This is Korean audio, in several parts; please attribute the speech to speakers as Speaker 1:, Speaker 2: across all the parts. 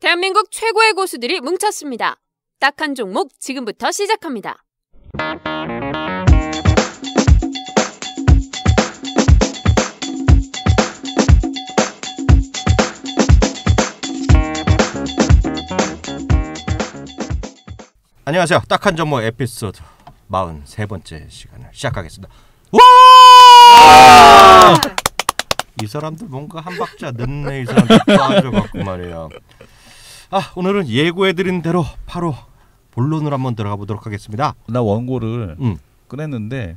Speaker 1: 대한민국 최고의 고수들이 뭉쳤습니다. 딱 한 종목 지금부터 시작합니다.
Speaker 2: 안녕하세요. 딱 한 종목 에피소드 43번째 시간을 시작하겠습니다. 와! 이 사람들 뭔가 한 박자 늦네. 이 사람들 빠져갖고 말이에요. 오늘은 예고해드린 대로 바로 본론으로 한번 들어가 보도록 하겠습니다.
Speaker 3: 나 원고를 꺼냈는데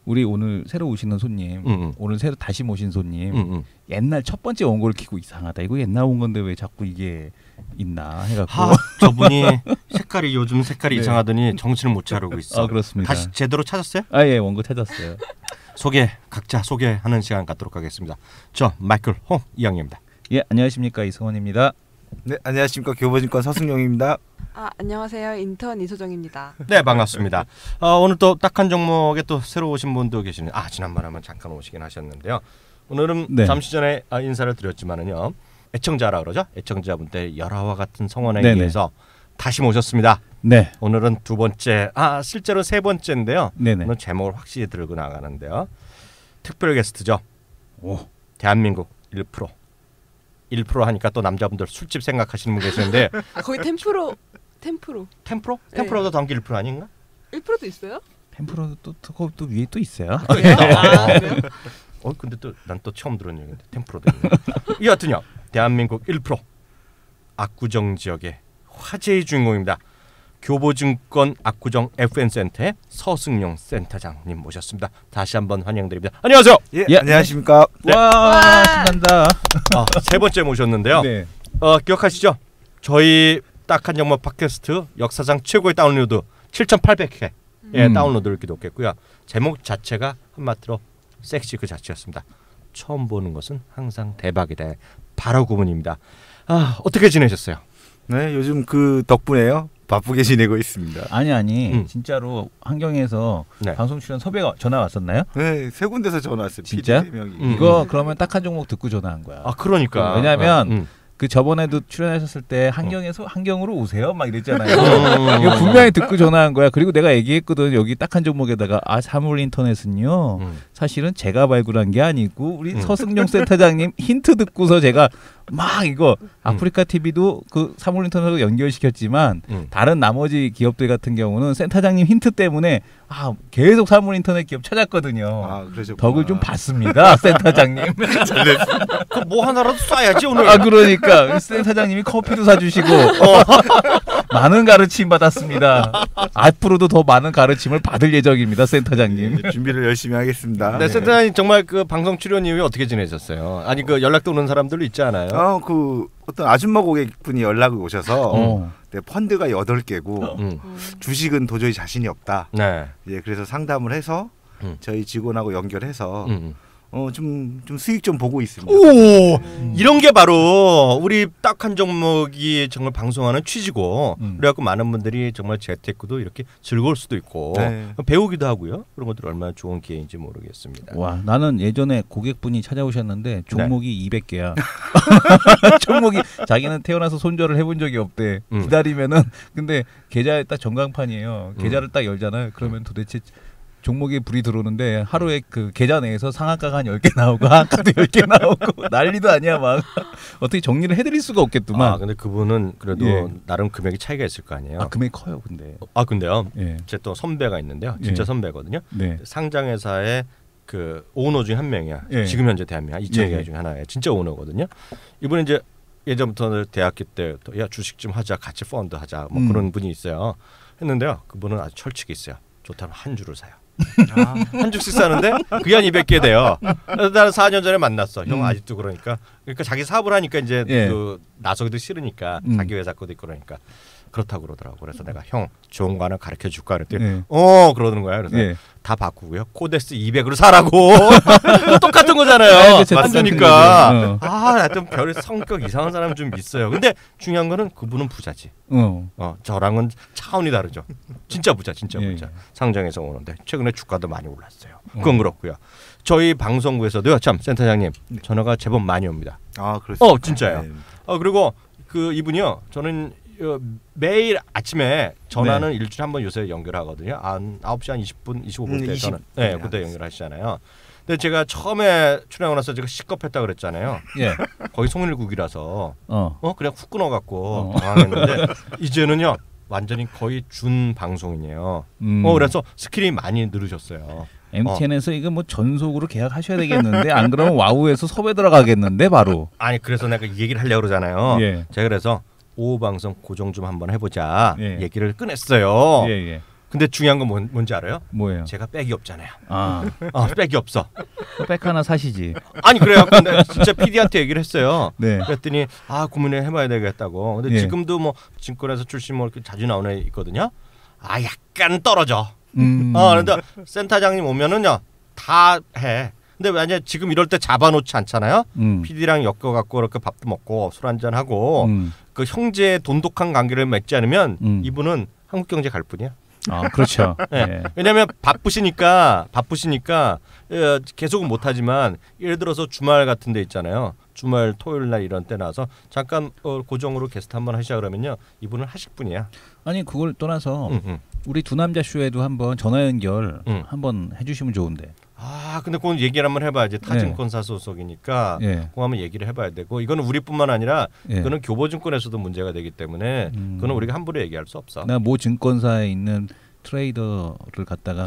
Speaker 3: 우리 오늘 새로 오시는 손님, 오늘 새로 다시 모신 손님, 옛날 첫 번째 원고를 키고 이상하다. 이거 옛날 온 건데 왜 자꾸 이게 있나 해갖고
Speaker 2: 저분이 색깔이 요즘 색깔이
Speaker 3: 네.
Speaker 2: 이상하더니 정신을 못 차리고 있어.
Speaker 3: 그렇습니다.
Speaker 2: 다시 제대로 찾았어요?
Speaker 3: 예, 원고 찾았어요.
Speaker 2: 각자 소개하는 시간 갖도록 하겠습니다. 저 마이클 홍 이영입니다.
Speaker 3: 예, 안녕하십니까, 이승원입니다.
Speaker 4: 네, 안녕하십니까, 교보증권 서승용입니다.
Speaker 5: 안녕하세요, 인턴 이소정입니다.
Speaker 2: 네, 반갑습니다. 오늘 또 딱 한 종목에 또 새로 오신 분도 계시네요. 지난번에 한번 잠깐 오시긴 하셨는데요. 오늘은
Speaker 3: 네.
Speaker 2: 잠시 전에 인사를 드렸지만은요, 애청자라 그러죠. 애청자분들 열화와 같은 성원에
Speaker 3: 네네.
Speaker 2: 의해서 다시 모셨습니다.
Speaker 3: 네,
Speaker 2: 오늘은 두 번째, 실제로 세 번째인데요.
Speaker 3: 네네.
Speaker 2: 오늘 제목을 확실히 들고 나가는데요. 특별 게스트죠.
Speaker 3: 오,
Speaker 2: 대한민국 1% 하니까 또 남자분들 술집 생각하시는 분 계시는데
Speaker 5: 거기 템프로.
Speaker 2: 템프로?
Speaker 5: 네.
Speaker 2: 템프로도 단기 1% 아닌가?
Speaker 5: 1%도 있어요?
Speaker 3: 템프로도 또 위에 또 있어요.
Speaker 5: 그래요? 그래요?
Speaker 2: 근데 또 난 또 처음 들은 얘기인데 템프로도 있네. 여하튼요, 대한민국 1% 압구정 지역의 화제의 주인공입니다. 교보증권 압구정 FN센터의 서승용 센터장님 모셨습니다. 다시 한번 환영드립니다. 안녕하세요.
Speaker 4: 예, 안녕하십니까.
Speaker 2: 네.
Speaker 3: 와, 신난다.
Speaker 2: 세 번째 모셨는데요.
Speaker 3: 네,
Speaker 2: 기억하시죠? 저희 딱 한 종목 팟캐스트 역사상 최고의 다운로드 7,800회 다운로드를 기록했고요. 제목 자체가 한마디로 섹시 그 자체였습니다. 처음 보는 것은 항상 대박이다. 바로 그분입니다. 어떻게 지내셨어요?
Speaker 4: 네, 요즘 그 덕분에요. 바쁘게 지내고 있습니다.
Speaker 3: 아니 진짜로 환경에서
Speaker 2: 네.
Speaker 3: 방송 출연 섭외가 전화 왔었나요?
Speaker 4: 네, 세 군데서 전화 왔어요.
Speaker 3: 진짜?
Speaker 4: PD 3명이.
Speaker 3: 이거 그러면 딱 한 종목 듣고 전화한 거야.
Speaker 2: 그러니까.
Speaker 3: 왜냐면 그 저번에도 출연하셨을 때 한경으로 오세요 막 이랬잖아요. 이거 분명히 듣고 전화한 거야. 그리고 내가 얘기했거든. 여기 딱 한 종목에다가 사물 인터넷은요 사실은 제가 발굴한 게 아니고 우리 서승용 센터장님 힌트 듣고서 제가 막 이거 아프리카 TV도 그 사물 인터넷으로 연결시켰지만 다른 나머지 기업들 같은 경우는 센터장님 힌트 때문에 계속 사물 인터넷 기업 찾았거든요.
Speaker 4: 그러셨구나.
Speaker 3: 덕을 좀 봤습니다, 센터장님.
Speaker 2: 뭐 하나라도 쏴야지 오늘.
Speaker 3: 그러니까 센터장님이 커피도 사주시고 많은 가르침 받았습니다. 앞으로도 더 많은 가르침을 받을 예정입니다, 센터장님.
Speaker 4: 네, 준비를 열심히 하겠습니다.
Speaker 2: 네, 센터장님 정말 그 방송 출연 이후에 어떻게 지내셨어요? 그 연락도 오는 사람들도 있잖아요.
Speaker 4: 그 어떤 아줌마 고객분이 연락이 오셔서 네, 펀드가 8개고 주식은 도저히 자신이 없다.
Speaker 2: 네.
Speaker 4: 예, 그래서 상담을 해서 저희 직원하고 연결해서 좀 수익 좀 보고 있습니다.
Speaker 2: 오, 이런 게 바로 우리 딱 한 종목이 정말 방송하는 취지고 그래갖고 많은 분들이 정말 재테크도 이렇게 즐거울 수도 있고 배우기도 하고요. 그런 것들 얼마나 좋은 기회인지 모르겠습니다.
Speaker 3: 와, 나는 예전에 고객분이 찾아오셨는데 종목이 200개야. 종목이 자기는 태어나서 손절을 해본 적이 없대. 기다리면은 근데 계좌에 딱 전광판이에요. 계좌를 딱 열잖아요. 그러면 도대체 종목에 불이 들어오는데 하루에 그 계좌 내에서 상한가가 한 10개 나오고 하한가도 10개 나오고 난리도 아니야 막. 어떻게 정리를 해드릴 수가 없겠더만.
Speaker 2: 근데 그분은 그래도 나름 금액이 차이가 있을 거 아니에요.
Speaker 3: 금액이 커요 근데.
Speaker 2: 근데요.
Speaker 3: 예.
Speaker 2: 제 또 선배가 있는데요. 진짜 선배거든요.
Speaker 3: 네.
Speaker 2: 상장회사의 그 오너 중에 한 명이야.
Speaker 3: 예.
Speaker 2: 지금 현재 대한민국 2,000개 중에 하나예요. 진짜 오너거든요. 이분은 이제 예전부터 대학교 때 야 주식 좀 하자, 같이 펀드 하자, 뭐 그런 분이 있어요. 했는데요. 그분은 아주 철칙이 있어요. 좋다면 한 주를 사요. 한 주씩 사는데 그게 한 200개 돼요. 나는 4년 전에 만났어. 형 아직도 그러니까 자기 사업을 하니까 이제 그 나서기도 싫으니까 자기 회사 것도 있고 그러니까 그렇다고 그러더라고. 그래서 내가 형 좋은 거 하나 가르쳐 줄까 그랬더니 그러는 거야. 그래서 다 바꾸고요. 코덱스 200으로 사라고. 똑같은 거잖아요. 맞으니까. 하여튼 별 성격 이상한 사람 좀 있어요. 근데 중요한 거는 그분은 부자지. 저랑은 차원이 다르죠. 진짜 부자, 진짜 부자. 상장에서 오는데 최근에 주가도 많이 올랐어요. 그건 그렇고요. 저희 방송국에서도요. 참 센터장님 전화가 제법 많이 옵니다.
Speaker 4: 그렇습니다.
Speaker 2: 진짜요. 그리고 그 이분이요. 저는 매일 아침에 전화는 일주일에 한 번 요새 연결하거든요. 한 9시 한 20분, 25분 때 저는 그때 연결하시잖아요. 근데 제가 처음에 출연하고 나서 제가 시겁했다 그랬잖아요.
Speaker 3: 예.
Speaker 2: 거의 송일국이라서 그냥 훅 끊어갖고 당황했는데 이제는요 완전히 거의 준 방송인이에요. 그래서 스킬이 많이 늘으셨어요.
Speaker 3: MTN에서 이거 뭐 전속으로 계약하셔야 되겠는데 안 그러면 와우에서 섭외 들어가겠는데 바로.
Speaker 2: 아니 그래서 내가 이 얘기를 하려고 그러잖아요.
Speaker 3: 예.
Speaker 2: 제가 그래서 오후 방송 고정 좀 한번 해보자 얘기를 꺼냈어요.
Speaker 3: 예.
Speaker 2: 근데 중요한 건 뭔지 알아요?
Speaker 3: 뭐예요?
Speaker 2: 제가 백이 없잖아요.
Speaker 3: 백이
Speaker 2: 없어.
Speaker 3: 백 하나 사시지.
Speaker 2: 아니 그래요. 근데 진짜 PD한테 얘기를 했어요.
Speaker 3: 네.
Speaker 2: 그랬더니 고민을 해봐야 되겠다고. 근데
Speaker 3: 예.
Speaker 2: 지금도 뭐 증권에서 출신 뭐 이렇게 자주 나오는 애 있거든요. 약간 떨어져. 그런데 센터장님 오면은요 다 해. 근데 만약 지금 이럴 때 잡아놓지 않잖아요. PD랑 엮어갖고 이렇게 밥도 먹고 술 한잔 하고 그 형제의 돈독한 관계를 맺지 않으면 이분은 한국경제 갈 뿐이야.
Speaker 3: 그렇죠.
Speaker 2: 네. 왜냐하면 바쁘시니까 계속은 못하지만 예를 들어서 주말 같은 데 있잖아요. 주말 토요일 날 이런 때 나와서 잠깐 고정으로 게스트 한번 하시자 그러면요 이분은 하실 분이야.
Speaker 3: 아니 그걸 떠나서 우리 두 남자 쇼에도 한번 전화 연결 한번 해주시면 좋은데.
Speaker 2: 근데 그건 얘기를 한번 해봐야지. 타증권사 소속이니까 그거 한번 얘기를 해봐야 되고 이거는 우리뿐만 아니라 그거는 교보증권에서도 문제가 되기 때문에 그거는 우리가 함부로 얘기할 수 없어.
Speaker 3: 나 모 증권사에 있는 트레이더를 갖다가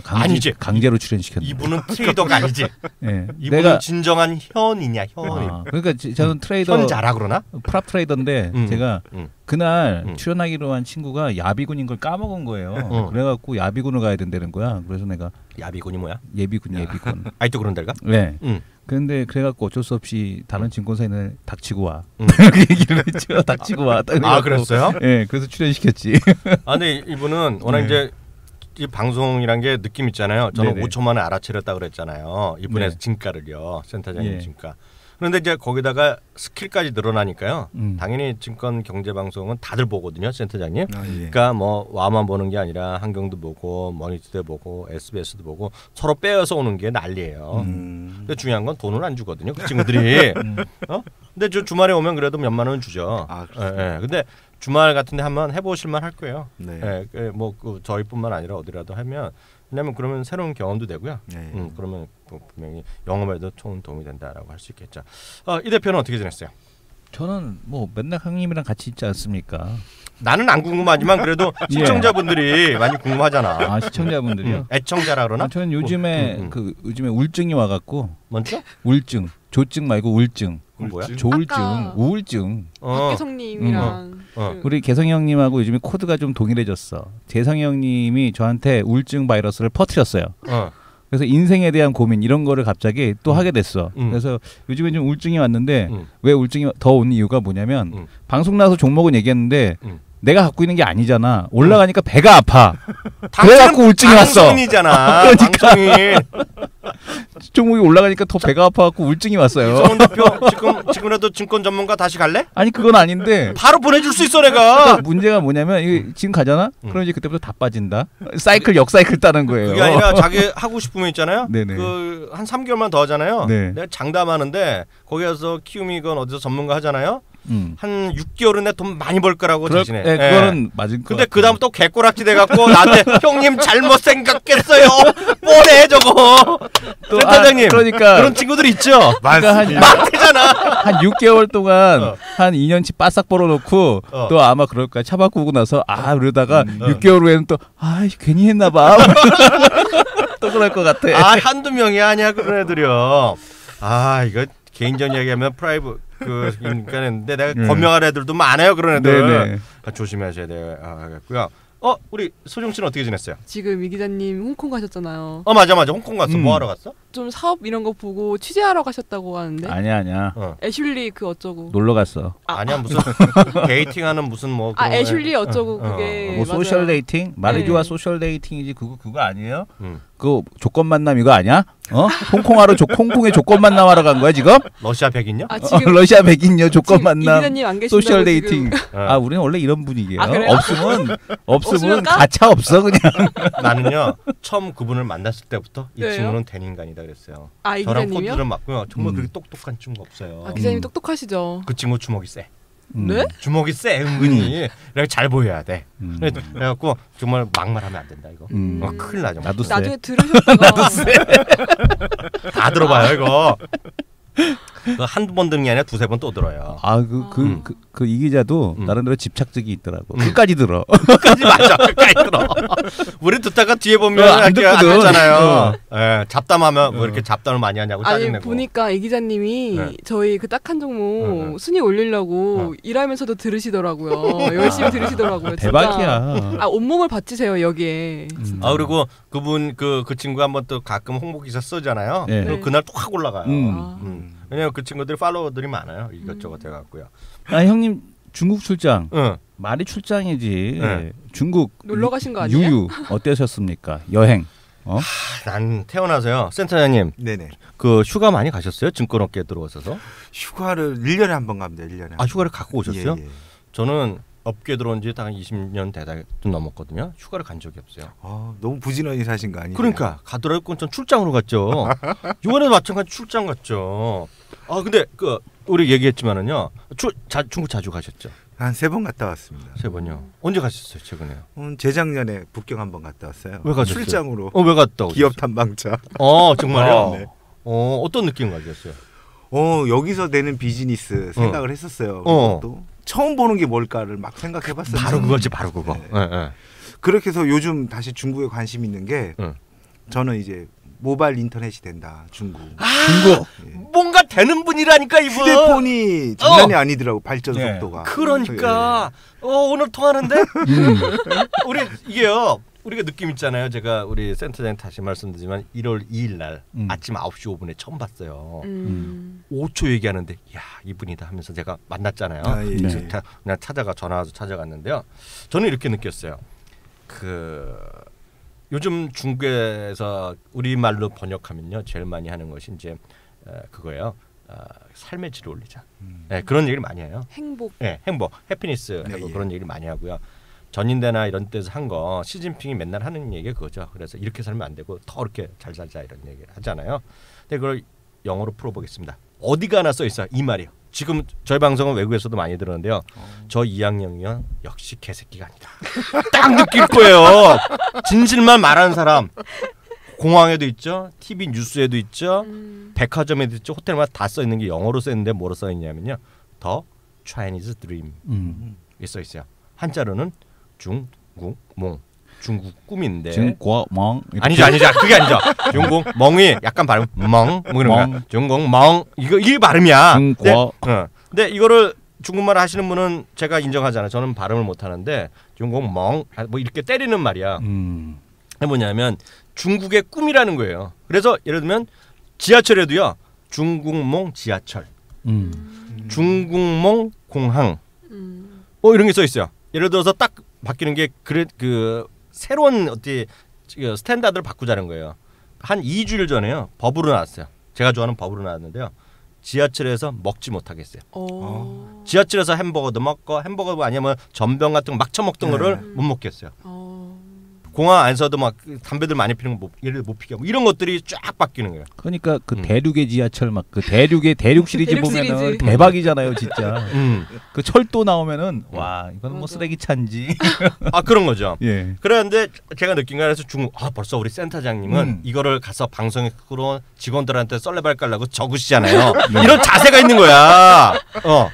Speaker 3: 강제로 출연시켰는데.
Speaker 2: 이분은 트레이더가 아니지.
Speaker 3: 네.
Speaker 2: 이분은 내가 진정한 현이냐 현인.
Speaker 3: 그러니까 저는 트레이더.
Speaker 2: 현자라 그러나?
Speaker 3: 프랍 트레이더인데 제가 그날 출연하기로 한 친구가 야비군인 걸 까먹은 거예요. 그래갖고 야비군을 가야 된다는 거야. 그래서 내가
Speaker 2: 야비군이 뭐야?
Speaker 3: 예비군.
Speaker 2: 아직도 그런 데가?
Speaker 3: 네. 근데 그래갖고 어쩔 수 없이 다른 증권사에는 닥치고 와. 그 얘기를 했죠. 닥치고 와.
Speaker 2: 그랬어요?
Speaker 3: 네. 그래서 출연시켰지.
Speaker 2: 근데 이분은 워낙 이제 이 방송이란 게 느낌 있잖아요. 저는 5초 만에 알아차렸다 그랬잖아요. 이분의 진가를요. 센터장님 진가. 그런데 이제 거기다가 스킬까지 늘어나니까요. 당연히 증권 경제 방송은 다들 보거든요, 센터장님. 그러니까 뭐 와만 보는 게 아니라 한경도 보고 머니터도 보고 SBS도 보고 서로 빼어서 오는 게 난리예요. 근데 중요한 건 돈을 안 주거든요, 그 친구들이. 근데 저 주말에 오면 그래도 몇만 원 주죠. 근데 주말 같은데 한번 해보실만 할 거예요. 뭐 저희뿐만 아니라 어디라도 하면 왜냐하면 그러면 새로운 경험도 되고요. 그러면 분명히 영업에도 좋은 도움이 된다라고 할 수 있겠죠. 이 대표는 어떻게 지냈어요?
Speaker 3: 저는 뭐 맨날 형님이랑 같이 있지 않습니까?
Speaker 2: 나는 안 궁금하지만 그래도 시청자분들이 많이 궁금하잖아.
Speaker 3: 시청자분들이요?
Speaker 2: 애청자라 그러나?
Speaker 3: 저는 요즘에 요즘에 우울증이 와갖고.
Speaker 2: 뭔죠?
Speaker 3: 우울증. 조증 말고 우울증.
Speaker 2: 뭐야?
Speaker 3: 조울증, 우울증.
Speaker 5: 박계성님이랑
Speaker 3: 우리 개성이 형님하고 요즘에 코드가 좀 동일해졌어. 재성이 형님이 저한테 우울증 바이러스를 퍼뜨렸어요. 그래서 인생에 대한 고민 이런 거를 갑자기 또 하게 됐어. 그래서 요즘에 좀 우울증이 왔는데 왜 우울증이 더 온 이유가 뭐냐면 방송 나서 종목은 얘기했는데 내가 갖고 있는 게 아니잖아. 올라가니까 배가 아파. 그래갖고 우울증이 왔어.
Speaker 2: 방송이잖아. 방송인.
Speaker 3: 종목이 올라가니까 더 배가 아파갖고 우울증이 왔어요.
Speaker 2: 이성훈 대표 지금이라도 증권 전문가 다시 갈래?
Speaker 3: 아니 그건 아닌데.
Speaker 2: 바로 보내줄 수 있어 내가.
Speaker 3: 그러니까 문제가 뭐냐면 지금 가잖아. 그럼 이제 그때부터 다 빠진다. 사이클 역사이클 따는 거예요.
Speaker 2: 그게 아니라 자기 하고 싶으면 있잖아요.
Speaker 3: 네네.
Speaker 2: 그 한 3개월만 더 하잖아요. 내가 장담하는데 거기 가서 키움이건 어디서 전문가 하잖아요. 한 6개월은 내 돈 많이 벌 거라고 자신해.
Speaker 3: 네, 그거는 맞은 거.
Speaker 2: 근데 그 다음 또 개꼬락지 돼갖고 나한테 형님 잘못 생각했어요. 뭐래 저거. 센터장님.
Speaker 3: 그러니까
Speaker 2: 그런 친구들 있죠.
Speaker 3: 맞습니다.
Speaker 2: 맞잖아.
Speaker 3: 한 6개월 동안 한 2년치 바싹 벌어놓고 또 아마 그럴 거야. 차 바꾸고 나서 그러다가 6개월 후에는 또 괜히 했나봐. 또 그럴 것 같아.
Speaker 2: 한두 명이 아니야 그런 애들이요. 이거 개인적 이야기하면 프라이브 그러니까 했는데 내가 검명할 애들도 많아요 그런 애들. 조심하셔야 되겠고요. 우리 소정 씨는 어떻게 지냈어요?
Speaker 5: 지금 이 기자님 홍콩 가셨잖아요.
Speaker 2: 맞아 홍콩 갔어. 뭐 하러 갔어?
Speaker 5: 좀 사업 이런 거 보고 취재하러 가셨다고 하는데.
Speaker 3: 아니야.
Speaker 5: 애슐리 그 어쩌고.
Speaker 3: 놀러 갔어.
Speaker 2: 아니야 무슨 데이팅하는 무슨 뭐.
Speaker 5: 애슐리 어쩌고 그게.
Speaker 3: 뭐 소셜 데이팅? 말이 좋아 소셜 데이팅이지 그거 아니에요? 그 조건 만남 이거 아니야? 홍콩의 조건 만남 하러 간 거야 지금?
Speaker 2: 러시아 백인요?
Speaker 5: 지금
Speaker 3: 러시아 백인요 조건 만남.
Speaker 5: 이 기자님 안 계신다고
Speaker 3: 소셜 데이팅. 우리는 원래 이런 분위기예요. 없으면 가차 없어 그냥.
Speaker 2: 나는요 처음 그분을 만났을 때부터 이 친구는 된 인간이다 그랬어요.
Speaker 5: 이
Speaker 2: 저랑
Speaker 5: 기자님이요?
Speaker 2: 코드를 맞고요. 정말 그렇게 똑똑한 친구 없어요.
Speaker 5: 기자님 똑똑하시죠.
Speaker 2: 그 친구 주먹이 세.
Speaker 5: 네?
Speaker 2: 주먹이 세 은근히. 그래 잘 보여야 돼. 그래갖고 정말 막말하면 안 된다 이거. 큰일 나죠.
Speaker 3: 나도 세.
Speaker 5: 나중에 들으셨다가
Speaker 2: 다 들어봐요 이거. 한두 번 듣는 게 아니라 두세 번 또 들어요.
Speaker 3: 그 이 기자도 나름대로 집착적이 있더라고. 끝까지 들어.
Speaker 2: 끝까지 맞아. 끝까지 들어. 우리 듣다가 뒤에 보면
Speaker 3: 안
Speaker 2: 이렇게
Speaker 3: 듣거든.
Speaker 2: 하잖아요. 예, 잡담하면 뭐 이렇게 잡담을 많이 하냐고
Speaker 5: 아니
Speaker 2: 짜증내고.
Speaker 5: 보니까 이 기자님이
Speaker 2: 네.
Speaker 5: 저희 그 딱한 종목 순위 올리려고 일하면서도 들으시더라고요. 열심히 들으시더라고요. 진짜.
Speaker 3: 대박이야.
Speaker 5: 온몸을 바치세요 여기에.
Speaker 2: 그리고 그분 그 친구가 한번 또 가끔 홍보 기사 쓰잖아요.
Speaker 3: 네.
Speaker 2: 그리고 그날 또 확 올라가요.
Speaker 5: 아.
Speaker 2: 왜냐면 그 친구들이 팔로워들이 많아요. 이것저것 해갖고요.
Speaker 3: 아 형님 중국 출장.
Speaker 2: 응.
Speaker 3: 말이 출장이지.
Speaker 2: 네.
Speaker 3: 중국
Speaker 5: 놀러 가신 거 아니에요?
Speaker 3: 유유 어떠셨습니까? 여행.
Speaker 2: 난 태어나서요. 센터장님
Speaker 4: 네네.
Speaker 2: 그 휴가 많이 가셨어요? 증권업계에 들어오셔서?
Speaker 4: 휴가를 1년에 한 번 갑니다. 1년에.
Speaker 2: 아 휴가를 갖고 오셨어요?
Speaker 4: 예, 예.
Speaker 2: 저는 업계 들어온 지 딱 20년 되다 넘었거든요. 휴가를 간 적이 없어요.
Speaker 4: 너무 부지런히 사신 거 아니에요?
Speaker 2: 그러니까 가더라도 전 출장으로 갔죠. 이번에도 마찬가지 출장 갔죠. 근데 그 우리 얘기했지만은요. 중국 자주 가셨죠?
Speaker 4: 한 3번 갔다 왔습니다.
Speaker 2: 3번요. 언제 가셨어요? 최근에요?
Speaker 4: 재작년에 북경 한 번 갔다 왔어요.
Speaker 2: 왜 가셨어요?
Speaker 4: 출장으로.
Speaker 2: 왜 갔다 오셨어요?
Speaker 4: 기업 탐방차.
Speaker 2: 정말요?
Speaker 4: 네.
Speaker 2: 어떤 느낌 가졌어요?
Speaker 4: 여기서 내는 비즈니스 생각을 했었어요. 또 처음 보는 게 뭘까를 막 생각해봤어요.
Speaker 2: 바로 그거지, 바로 그거.
Speaker 4: 네.
Speaker 2: 네.
Speaker 4: 그렇게 해서 요즘 다시 중국에 관심 있는 게 저는 이제 모바일 인터넷이 된다. 중국.
Speaker 3: 중국.
Speaker 2: 뭔가 되는 분이라니까 이분.
Speaker 4: 휴대폰이 장난이 아니더라고. 발전
Speaker 3: 네.
Speaker 4: 속도가.
Speaker 2: 그러니까 오늘 통하는데 우리 이게요. 우리가 느낌 있잖아요. 제가 우리 센터장님 다시 말씀드리지만 1월 2일 날 아침 9시 5분에 처음 봤어요. 5초 얘기하는데 야 이분이다 하면서 제가 만났잖아요.
Speaker 4: 예.
Speaker 2: 그래서 그냥 전화 와서 찾아갔는데요. 저는 이렇게 느꼈어요. 요즘 중국에서 우리말로 번역하면요. 제일 많이 하는 것이 이제 그거예요. 삶의 질을 올리자. 네, 그런 얘기를 많이 해요.
Speaker 5: 행복.
Speaker 2: 네, 행복, 해피니스 하고 그런 얘기를 많이 하고요. 전인대나 이런 데서 한 거 시진핑이 맨날 하는 얘기가 그거죠. 그래서 이렇게 살면 안 되고 더 이렇게 잘 살자 이런 얘기를 하잖아요. 근데 그걸 영어로 풀어보겠습니다. 어디가 하나 써 있어요. 이 말이요. 지금 저희 방송은 외국에서도 많이 들었는데요. 저 2학년이면 역시 개새끼가 아니다. 딱 느낄 거예요. 진실만 말하는 사람. 공항에도 있죠. TV 뉴스에도 있죠. 백화점에도 있죠. 호텔마다 다 써 있는 게 영어로 써 있는데 뭐로 써 있냐면요. 더 Chinese Dream 이게 써 있어요. 한자로는 중국몽. 중국 꿈인데.
Speaker 3: 중국몽.
Speaker 2: 아니죠. 그게 아니죠. 중국 멍이 약간 발음 멍 뭐 그런 거야. 중국 멍 이게 발음이야.
Speaker 3: 중국.
Speaker 2: 근데 이거를 중국말 하시는 분은 제가 인정하잖아요. 저는 발음을 못 하는데 중국 멍 뭐 이렇게 때리는 말이야. 그게 뭐냐면 중국의 꿈이라는 거예요. 그래서 예를 들면 지하철에도요. 중국몽 지하철. 중국몽 공항. 이런 게 써 있어요. 예를 들어서 딱 바뀌는 게 그 새로운 어디 스탠다드를 바꾸자는 거예요. 한 2주일 전에요. 법으로 나왔어요. 제가 좋아하는 법으로 나왔는데요. 지하철에서 먹지 못하게 했어요. 지하철에서 햄버거도 먹고 햄버거 아니면 전병 같은 거 막 처먹던 거를 못 먹게 했어요. 공항 안에서도 막 담배들 많이 피는 거 예를 못 피게 하고 이런 것들이 쫙 바뀌는 거예요.
Speaker 3: 그러니까 그 대륙의 지하철 막 그 대륙 시리즈
Speaker 5: 대륙
Speaker 3: 보면은
Speaker 5: 시리즈.
Speaker 3: 대박이잖아요, 진짜. 그 철도 나오면은 와 이거는 뭐 쓰레기 찬지.
Speaker 2: 그런 거죠.
Speaker 3: 예.
Speaker 2: 그런데 제가 느낀 거라서 중국 벌써 우리 센터장님은 이거를 가서 방송으로 직원들한테 썰레발 깔라고 적으시잖아요. 이런 자세가 있는 거야.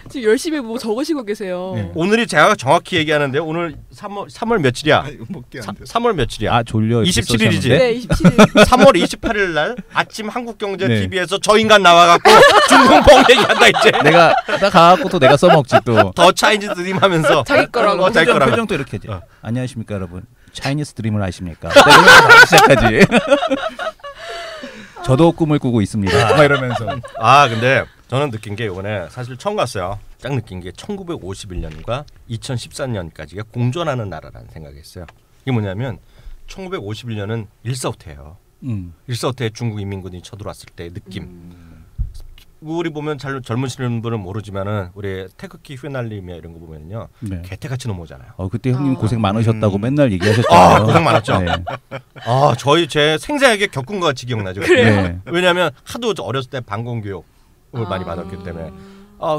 Speaker 5: 지금 열심히 뭐 적으시고 계세요.
Speaker 3: 네.
Speaker 2: 오늘이 제가 정확히 얘기하는데 오늘 3월 며칠이야?
Speaker 4: 먹게 안 돼.
Speaker 2: 3월 며칠이야?
Speaker 3: 졸려.
Speaker 2: 27일이지.
Speaker 5: 네, 27일.
Speaker 2: 3월 28일 날 아침 한국경제
Speaker 3: 네.
Speaker 2: TV에서 저 인간 나와갖고 중국몽 얘기한다 이제.
Speaker 3: 내가 나 가갖고 또 내가 써먹지 또.
Speaker 2: 더 차이니즈 드림 하면서
Speaker 5: 자기 거라고.
Speaker 2: 자기 거라고.
Speaker 3: 표정도 이렇게 하지. 안녕하십니까 여러분. 차이니스 드림을 아십니까? 이러면서 시작하지. 저도 꿈을 꾸고 있습니다. 막 이러면서.
Speaker 2: 근데 저는 느낀 게 이번에 사실 처음 갔어요. 딱 느낀 게 1951년과 2014년까지가 공존하는 나라라는 생각했어요. 이게 뭐냐면 1951년은 일사후퇴예요. 일사후퇴에 중국 인민군이 쳐들어왔을 때의 느낌. 우리 보면 잘 젊으시는 분은 모르지만은 우리 태극기 휘날리며 이런 거 보면요,
Speaker 3: 네.
Speaker 2: 개태같이 넘어오잖아요.
Speaker 3: 그때 형님 고생 많으셨다고 맨날 얘기하셨잖아요.
Speaker 2: 고생 많았죠.
Speaker 3: 네.
Speaker 2: 제 생생하게 겪은 것 같이 기억나죠.
Speaker 5: 그래요?
Speaker 3: 네.
Speaker 2: 왜냐하면 하도 어렸을 때 방공교육을 많이 받았기 때문에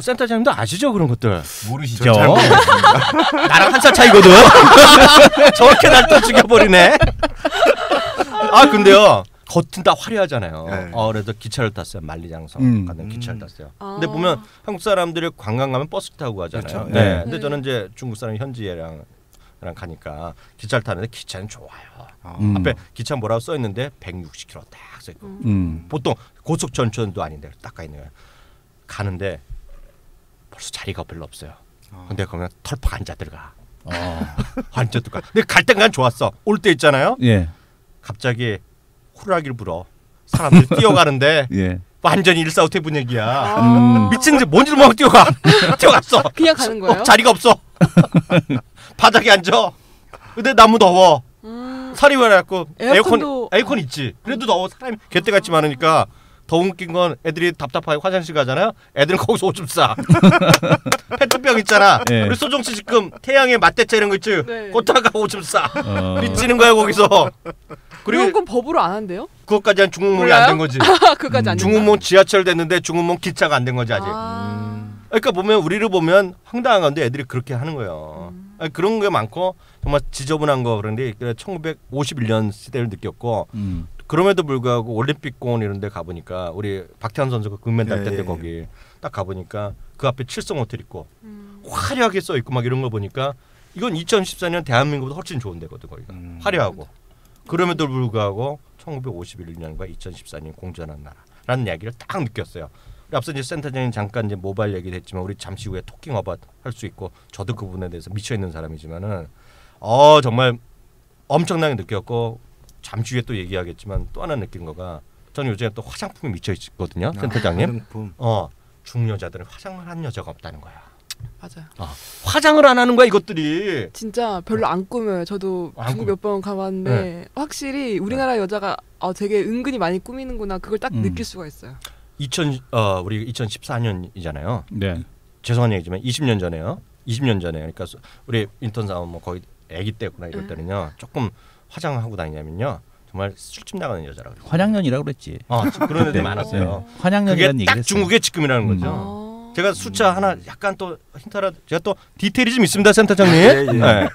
Speaker 2: 센터장님도 아시죠 그런 것들?
Speaker 3: 모르시죠?
Speaker 2: 나랑 한 살 차이거든. 저렇게 날 또 죽여버리네. 근데요. 겉은 다 화려하잖아요.
Speaker 4: 네.
Speaker 2: 그래서 기차를 탔어요. 만리장성 가는 기차를 탔어요. 근데 보면 한국 사람들이 관광 가면 버스 타고 가잖아요.
Speaker 4: 그렇죠.
Speaker 2: 네. 근데 저는 이제 중국 사람 현지애랑 가니까 기차를 타는데 기차는 좋아요. 앞에 기차 뭐라고 써 있는데 160km 딱 써 있고 보통 고속 전천도 아닌데 딱 가 있는 거예요. 가는데 벌써 자리가 별로 없어요. 근데 그러면 털팍 앉아 들어가. 앉아 들어가. 근데 갈 땐간 좋았어. 올 때 있잖아요.
Speaker 3: 예.
Speaker 2: 갑자기 호루라기를 불어. 사람들이 뛰어가는데
Speaker 3: 예.
Speaker 2: 완전히 일사후퇴 분위기야. 미친듯이 뭔지도 모르고 뛰어갔어.
Speaker 5: 그냥 가는 거예요?
Speaker 2: 자리가 없어. 바닥에 앉아. 근데 너무 더워. 살이 와갖고 에어컨 있지. 그래도 더워. 사람이 개떼같이 많으니까 더 웃긴 건 애들이 답답하게 화장실 가잖아요. 애들은 거기서 오줌 싸. 페트병 있잖아.
Speaker 3: 네.
Speaker 2: 우리 소정 씨 지금 태양의 맞대차 이런 거 있지.
Speaker 5: 네.
Speaker 2: 걷다가 오줌 싸. 미치는 거야 거기서.
Speaker 5: 그리고 건 법으로 안 한대요?
Speaker 2: 그것까지 한 중흥몽이 안 된 거지.
Speaker 5: 그까지 안 된다.
Speaker 2: 중흥몽 지하철 됐는데 중흥몽 기차가 안 된 거지 아직. 그러니까 보면 우리를 보면 황당한 건데 애들이 그렇게 하는 거예요. 그런 게 많고 정말 지저분한 거 그런데 1951년 시대를 느꼈고 그럼에도 불구하고 올림픽공원 이런 데 가보니까 우리 박태환 선수가 금메달 땄는데 거기 딱 가보니까 그 앞에 칠성 호텔 있고 화려하게 써 있고 막 이런 거 보니까 이건 2014년 대한민국보다 훨씬 좋은 데거든 거기가. 화려하고. 그럼에도 불구하고 1951년과 2014년 공존한 나라라는 이야기를 딱 느꼈어요. 앞서 이제 센터장님 잠깐 이제 모바일 얘기를 했지만 우리 잠시 후에 토킹 어바웃 할 수 있고 저도 그 부분에 대해서 미쳐 있는 사람이지만은 정말 엄청나게 느꼈고 잠시 후에 또 얘기하겠지만 또 하나 느낀 거가 저는 요즘에 또 화장품에 미쳐 있거든요. 센터장님.
Speaker 4: 화장품.
Speaker 2: 중여자들은 화장을 한 여자가 없다는 거야.
Speaker 5: 맞아요.
Speaker 2: 화장을 안 하는 거야 이것들이.
Speaker 5: 진짜 별로 안 꾸며요. 저도 중국 몇 번 가봤는데
Speaker 2: 네.
Speaker 5: 확실히 우리나라 여자가 되게 은근히 많이 꾸미는구나 그걸 딱 느낄 수가 있어요.
Speaker 2: 우리 2014년이잖아요.
Speaker 3: 네.
Speaker 2: 죄송한 얘기지만 20년 전에요. 20년 전에 그러니까 우리 인턴 사원 뭐 거의 아기 때구나 이럴 때는요. 조금 화장하고 다니냐면요. 정말 술집 나가는 여자라고 그래요.
Speaker 3: 환양년이라고 그랬지.
Speaker 2: 그런 애들
Speaker 3: 네.
Speaker 2: 많았어요.
Speaker 3: 환양년이라는
Speaker 2: 그게
Speaker 3: 얘기를
Speaker 2: 딱
Speaker 3: 했어요.
Speaker 2: 중국의 직금이라는 거죠. 제가 숫자 하나 약간 또 힌트라 제가 또 디테일이 좀 있습니다. 센터장님. 네.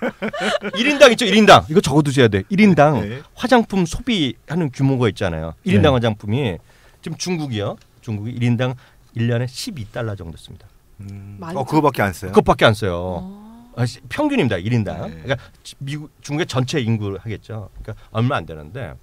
Speaker 2: 1인당 있죠. 1인당. 이거 적어두셔야 돼. 1인당 화장품 소비하는 규모가 있잖아요. 1인당 화장품이 지금 중국이 1인당 1년에 12달러 정도 씁니다.
Speaker 4: 그거밖에 안 써요?
Speaker 2: 그것밖에 안 써요. 평균입니다. 1인당. 그러니까 미국 중국의 전체 인구를 하겠죠. 그러니까 얼마 안 되는데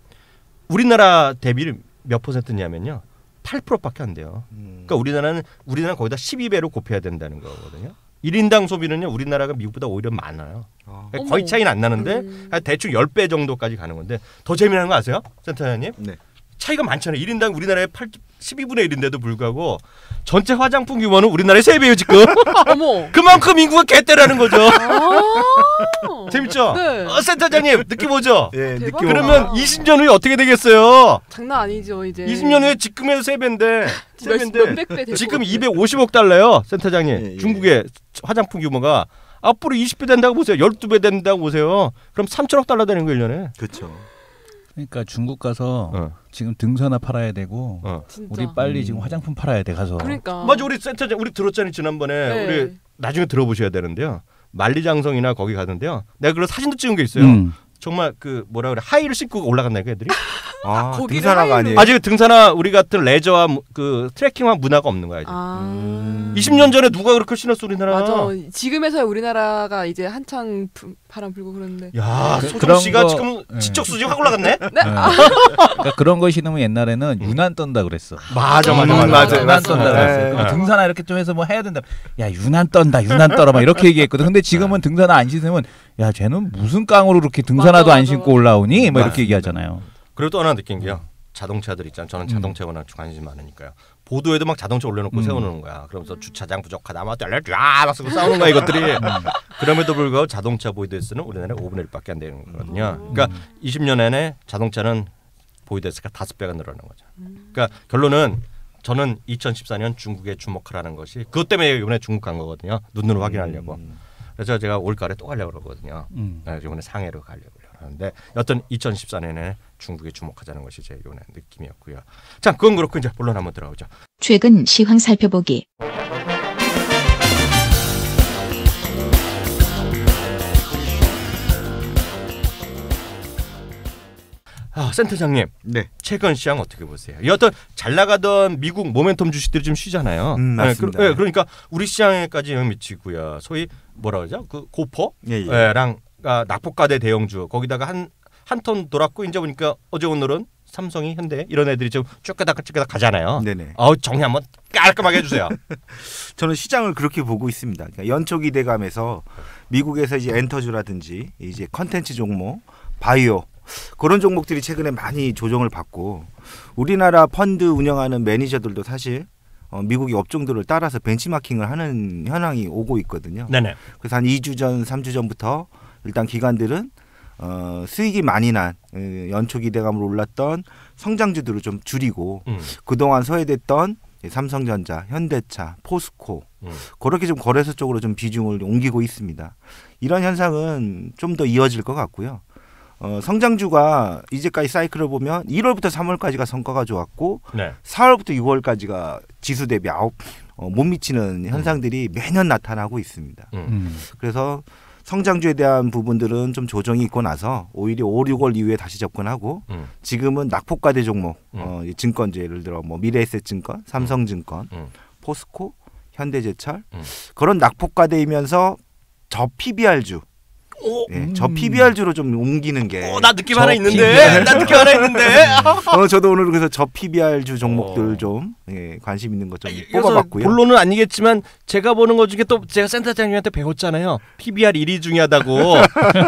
Speaker 2: 우리나라 대비를 몇 %냐면요. 8%밖에 안 돼요. 그러니까 우리나라는 거기다 12배로 곱해야 된다는 거거든요. 1인당 소비는요. 우리나라가 미국보다 오히려 많아요. 그러니까 거의 차이는 안 나는데 대충 10배 정도까지 가는 건데 더 재미난 거 아세요? 센터장님?
Speaker 4: 네.
Speaker 2: 차이가 많잖아요. 1인당 우리나라의 12분의 1인데도 불구하고 전체 화장품 규모는 우리나라의 3배예요 지금.
Speaker 5: 어머.
Speaker 2: 그만큼 인구가 개떼라는 거죠. 재밌죠?
Speaker 5: 네.
Speaker 2: 센터장님 느낌 오죠?
Speaker 4: 예, 느낌.
Speaker 2: 그러면 20년 후에 어떻게 되겠어요?
Speaker 5: 장난 아니죠 이제.
Speaker 2: 20년 후에 지금의 3배인데
Speaker 5: 몇백 배 될
Speaker 2: 지금
Speaker 5: 것 같아요.
Speaker 2: 250억 달러요. 센터장님.
Speaker 4: 예.
Speaker 2: 중국의 화장품 규모가 앞으로 20배 된다고 보세요. 12배 된다고 보세요. 그럼 3천억 달러 되는 거예요 1년에.
Speaker 4: 그렇죠.
Speaker 3: 그러니까 중국 가서 지금 등산화 팔아야 되고
Speaker 5: 진짜.
Speaker 3: 우리 빨리 지금 화장품 팔아야 돼 가서.
Speaker 5: 그러니까.
Speaker 2: 맞아 우리 센터장 우리 들었잖아요 지난번에.
Speaker 5: 네.
Speaker 2: 우리 나중에 들어보셔야 되는데요. 만리장성이나 거기 가는데요. 내가 그런 사진도 찍은 게 있어요. 정말 그 뭐라 그래 하이를 신고 올라간다니까 애들이.
Speaker 4: 등산화가 아니에요.
Speaker 2: 아직 등산화 우리 같은 레저와 그 트레킹화 문화가 없는 거야. 20년 전에 누가 그렇게 신었어 우리나라.
Speaker 5: 맞아. 지금에서야 우리나라가 이제 한창 바람 불고 그러는데.
Speaker 2: 야 소정
Speaker 3: 그런
Speaker 2: 씨가
Speaker 3: 거,
Speaker 2: 지금 지적 수준이 확 올라갔네.
Speaker 3: 그러니까 그런 거 신으면 옛날에는 유난 떤다 그랬어.
Speaker 2: 맞아.
Speaker 3: 유난 떤다 그랬어요. 등산화 이렇게 좀 해서 뭐 해야 된다. 야 유난 떤다, 유난 떨어 막 이렇게 얘기했거든. 근데 지금은 등산화 안 신으면 야 쟤는 무슨 깡으로 그렇게 등산화도 안 신고 올라오니? 뭐 이렇게 얘기하잖아요.
Speaker 2: 그리고 또 하나 느낀 게요. 자동차들 있잖아요. 저는 자동차에 워낙 관심이 많으니까요. 보도에도 막 자동차 올려놓고 세워놓는 거야. 그러면서 주차장 부족하다, 막 막 쓰고 싸우는 거야 이것들이. 그럼에도 불구하고 자동차 보이드에서는 우리나라에 5분의 1밖에 안 되는 거거든요. 그러니까 20년 내내 자동차는 보이드에서가 5배가 늘어난 거죠. 그러니까 결론은 저는 2014년 중국에 주목하라는 것이 그것 때문에 이번에 중국 간 거거든요. 눈으로 확인하려고. 그래서 제가 올가을에 또 가려고 그러거든요. 이번에 상해로 가려고 하는데 여튼 2014년에 중국에 주목하자는 것이 제 이번에 느낌이었고요. 자, 그건 그렇고 이제 본론 한번 들어오죠.
Speaker 6: 최근 시황 살펴보기.
Speaker 2: 센터장님.
Speaker 4: 네.
Speaker 2: 최근 시장 어떻게 보세요? 이 어떤 잘 나가던 미국 모멘텀 주식들이 좀 쉬잖아요.
Speaker 4: 맞습니다.
Speaker 2: 그러니까 우리 시장에까지 영향 미치고요. 소위 뭐라 그러죠? 그 고퍼랑 낙폭과대 대형주 거기다가 한 턴 돌았고 이제 보니까 어제 오늘은 삼성이 현대 이런 애들이 좀 쭈까닥 가잖아요.
Speaker 4: 네네.
Speaker 2: 정리 한번 깔끔하게 해주세요.
Speaker 4: 저는 시장을 그렇게 보고 있습니다. 그러니까 연초 기대감에서 미국에서 이제 엔터주라든지 이제 컨텐츠 종목, 바이오 그런 종목들이 최근에 많이 조정을 받고 우리나라 펀드 운영하는 매니저들도 사실 미국의 업종들을 따라서 벤치마킹을 하는 현황이 오고 있거든요.
Speaker 2: 네네.
Speaker 4: 그래서 한 2주 전, 3주 전부터 일단 기관들은 수익이 많이 난 연초 기대감으로 올랐던 성장주들을 좀 줄이고 그동안 소외됐던 삼성전자, 현대차, 포스코 그렇게 좀 거래소 쪽으로 좀 비중을 옮기고 있습니다. 이런 현상은 좀 더 이어질 것 같고요. 성장주가 이제까지 사이클을 보면 1월부터 3월까지가 성과가 좋았고 4월부터 6월까지가 지수 대비 못 미치는 현상들이 매년 나타나고 있습니다. 그래서 성장주에 대한 부분들은 좀 조정이 있고 나서 오히려 5, 6월 이후에 다시 접근하고 지금은 낙폭과대 종목 증권주 예를 들어 뭐 미래에셋증권, 삼성증권, 포스코, 현대제철 그런 낙폭과대이면서 저 PBR주 저 PBR주로 좀 옮기는 게
Speaker 2: 나 느낌 하나 있는데
Speaker 4: 저도 오늘 그래서 저 PBR주 종목들 좀 관심 있는 것 좀 뽑아봤고요.
Speaker 2: 본론은 아니겠지만 제가 보는 것 중에 또 제가 센터장님한테 배웠잖아요. PBR 1위 중요하다고.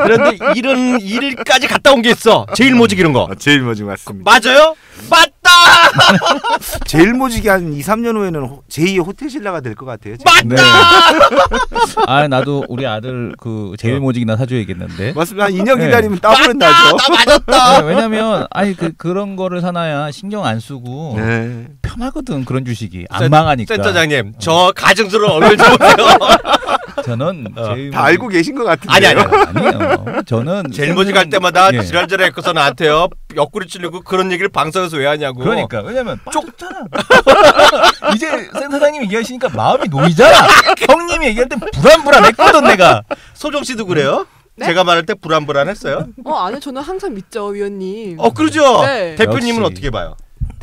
Speaker 2: 그런데 이런 일까지 갔다 온 게 있어. 제일모직 이런 거.
Speaker 4: 제일모직 맞습니다.
Speaker 2: 맞아요? 맞다.
Speaker 4: 제일모직이 한 2, 3년 후에는 제2의 호텔신라가 될 것 같아요.
Speaker 3: 맞다. 나도 우리 아들 그 제일모직이나 사줘야겠는데.
Speaker 4: 맞습니다. 한 2년 기다리면 따블은 나죠.
Speaker 2: 나 맞았다.
Speaker 3: 왜냐면 그런 거를 사놔야 신경 안 쓰고 편하거든. 그런 주식이 안 망하니까.
Speaker 2: 센터장님 저 가증스러운 얼굴 좀 보세요.
Speaker 3: 저는
Speaker 4: 다 알고 계신 것 같은데.
Speaker 3: 아니에요. 저는
Speaker 2: 제일모직 할 때마다 지랄지랄 했고서 나한테요. 옆구리 찔리고 그런 얘기를 방송에서 왜 하냐고.
Speaker 3: 그러니까 왜냐면 빠졌잖아. 이제 센터장님 얘기하시니까 마음이 놓이잖아. 형님이 얘기할 때 불안불안했거든 내가.
Speaker 2: 소정 씨도 그래요?
Speaker 5: 네?
Speaker 2: 제가 말할 때 불안불안했어요?
Speaker 5: 아니요. 저는 항상 믿죠, 위원님.
Speaker 2: 그러죠.
Speaker 5: 네.
Speaker 2: 대표님은
Speaker 3: 역시.
Speaker 2: 어떻게 봐요?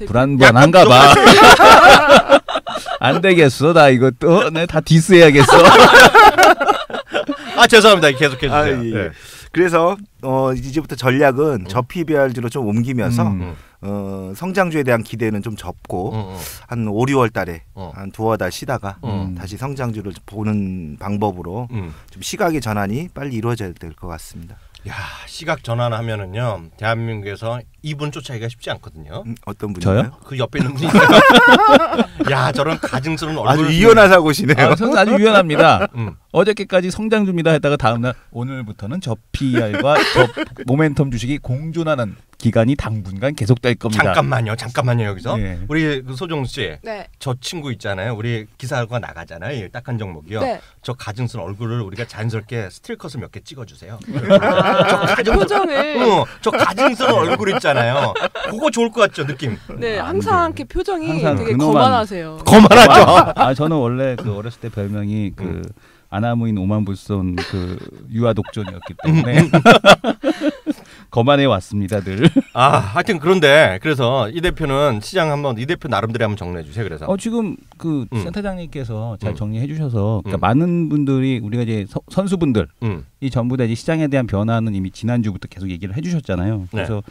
Speaker 3: 불안불안한가 봐. 안 되겠어. 나 이것도 다 디스해야겠어.
Speaker 2: 죄송합니다. 계속해 주세요.
Speaker 4: 예. 그래서 이제부터 전략은 저 PBR주로 좀 옮기면서 성장주에 대한 기대는 좀 접고 한 5, 6월 달에 한 두어 달 쉬다가 다시 성장주를 보는 방법으로 좀 시각의 전환이 빨리 이루어져야 될 것 같습니다.
Speaker 2: 야, 시각 전환하면은요 대한민국에서 이분 쫓아가기가 쉽지 않거든요.
Speaker 4: 어떤 분이요?
Speaker 3: 저요?
Speaker 2: 그 옆에 있는 분이 있어요. 야, 저런 가증스러운 얼굴.
Speaker 4: 아주 유연하사 보시네요.
Speaker 3: 아주 유연합니다. 어저께까지 성장주입니다 했다가 다음날 오늘부터는 저 PR과 저 모멘텀 주식이 공존하는 기간이 당분간 계속될 겁니다.
Speaker 2: 잠깐만요 여기서 우리 그 소정 씨,
Speaker 5: 네.
Speaker 2: 저 친구 있잖아요. 우리 기사가 나가잖아요. 딱한 종목이요.
Speaker 5: 네.
Speaker 2: 저 가증스러운 얼굴을 우리가 자연스럽게 스틸컷을 몇 개 찍어주세요.
Speaker 5: 표정을.
Speaker 2: 저 가증스러운 얼굴 있잖아요. 그거 좋을 것 같죠 느낌.
Speaker 5: 네, 항상 이렇게 표정이
Speaker 3: 항상
Speaker 5: 되게
Speaker 3: 근엄한-
Speaker 5: 거만하세요.
Speaker 2: 거만하죠.
Speaker 3: 저는 원래 그 어렸을 때 별명이 그 아나무인 오만불손 그 유아 독존이었기 때문에 거만해 왔습니다, 늘.
Speaker 2: 하여튼 그런데 그래서 이 대표는 시장 한번 이 대표 나름대로 한번 정리해 주세요. 그래서
Speaker 3: 지금 그 센터장님께서 잘 정리해 주셔서 그러니까 많은 분들이 우리가 이제 선수분들 이 전부 다 이제 시장에 대한 변화는 이미 지난주부터 계속 얘기를 해 주셨잖아요. 그래서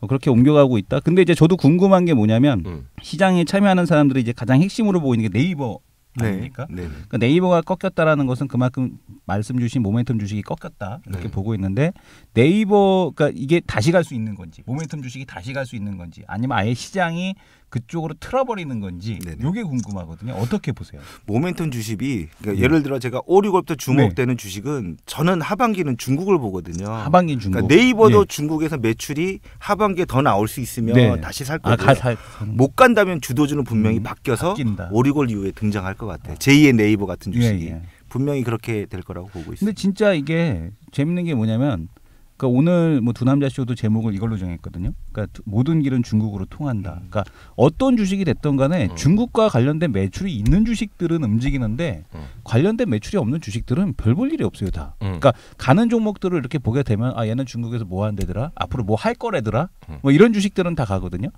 Speaker 3: 그렇게 옮겨가고 있다. 근데 이제 저도 궁금한 게 뭐냐면 시장에 참여하는 사람들이 이제 가장 핵심으로 보이는 게 네이버 아닙니까? 그러니까 네이버가 꺾였다라는 것은 그만큼 말씀 주신 모멘텀 주식이 꺾였다 이렇게 보고 있는데 네이버가 이게 다시 갈 수 있는 건지 모멘텀 주식이 다시 갈 수 있는 건지 아니면 아예 시장이 그쪽으로 틀어버리는 건지 이게 궁금하거든요. 어떻게 보세요?
Speaker 4: 모멘텀 주식이 그러니까 예를 들어 제가 5, 6월부터 주목되는 주식은 저는 하반기는 중국을 보거든요.
Speaker 3: 하반기 중국.
Speaker 4: 그러니까 네이버도 중국에서 매출이 하반기에 더 나올 수 있으면 다시 살 거고요. 못 간다면 주도주는 분명히 바뀌어서 바뀐다. 5, 6월 이후에 등장할 것 같아요. 제2의 네이버 같은 주식이 분명히 그렇게 될 거라고 보고 있습니다.
Speaker 3: 근데 진짜 이게 재밌는 게 뭐냐면 그러니까 오늘 뭐 두 남자 쇼도 제목을 이걸로 정했거든요. 그러니까 모든 길은 중국으로 통한다. 그러니까 어떤 주식이 됐던 간에 중국과 관련된 매출이 있는 주식들은 움직이는데 관련된 매출이 없는 주식들은 별 볼 일이 없어요 다. 그러니까 가는 종목들을 이렇게 보게 되면 아 얘는 중국에서 뭐 하는 데더라, 앞으로 뭐 할 거래더라, 뭐 이런 주식들은 다 가거든요.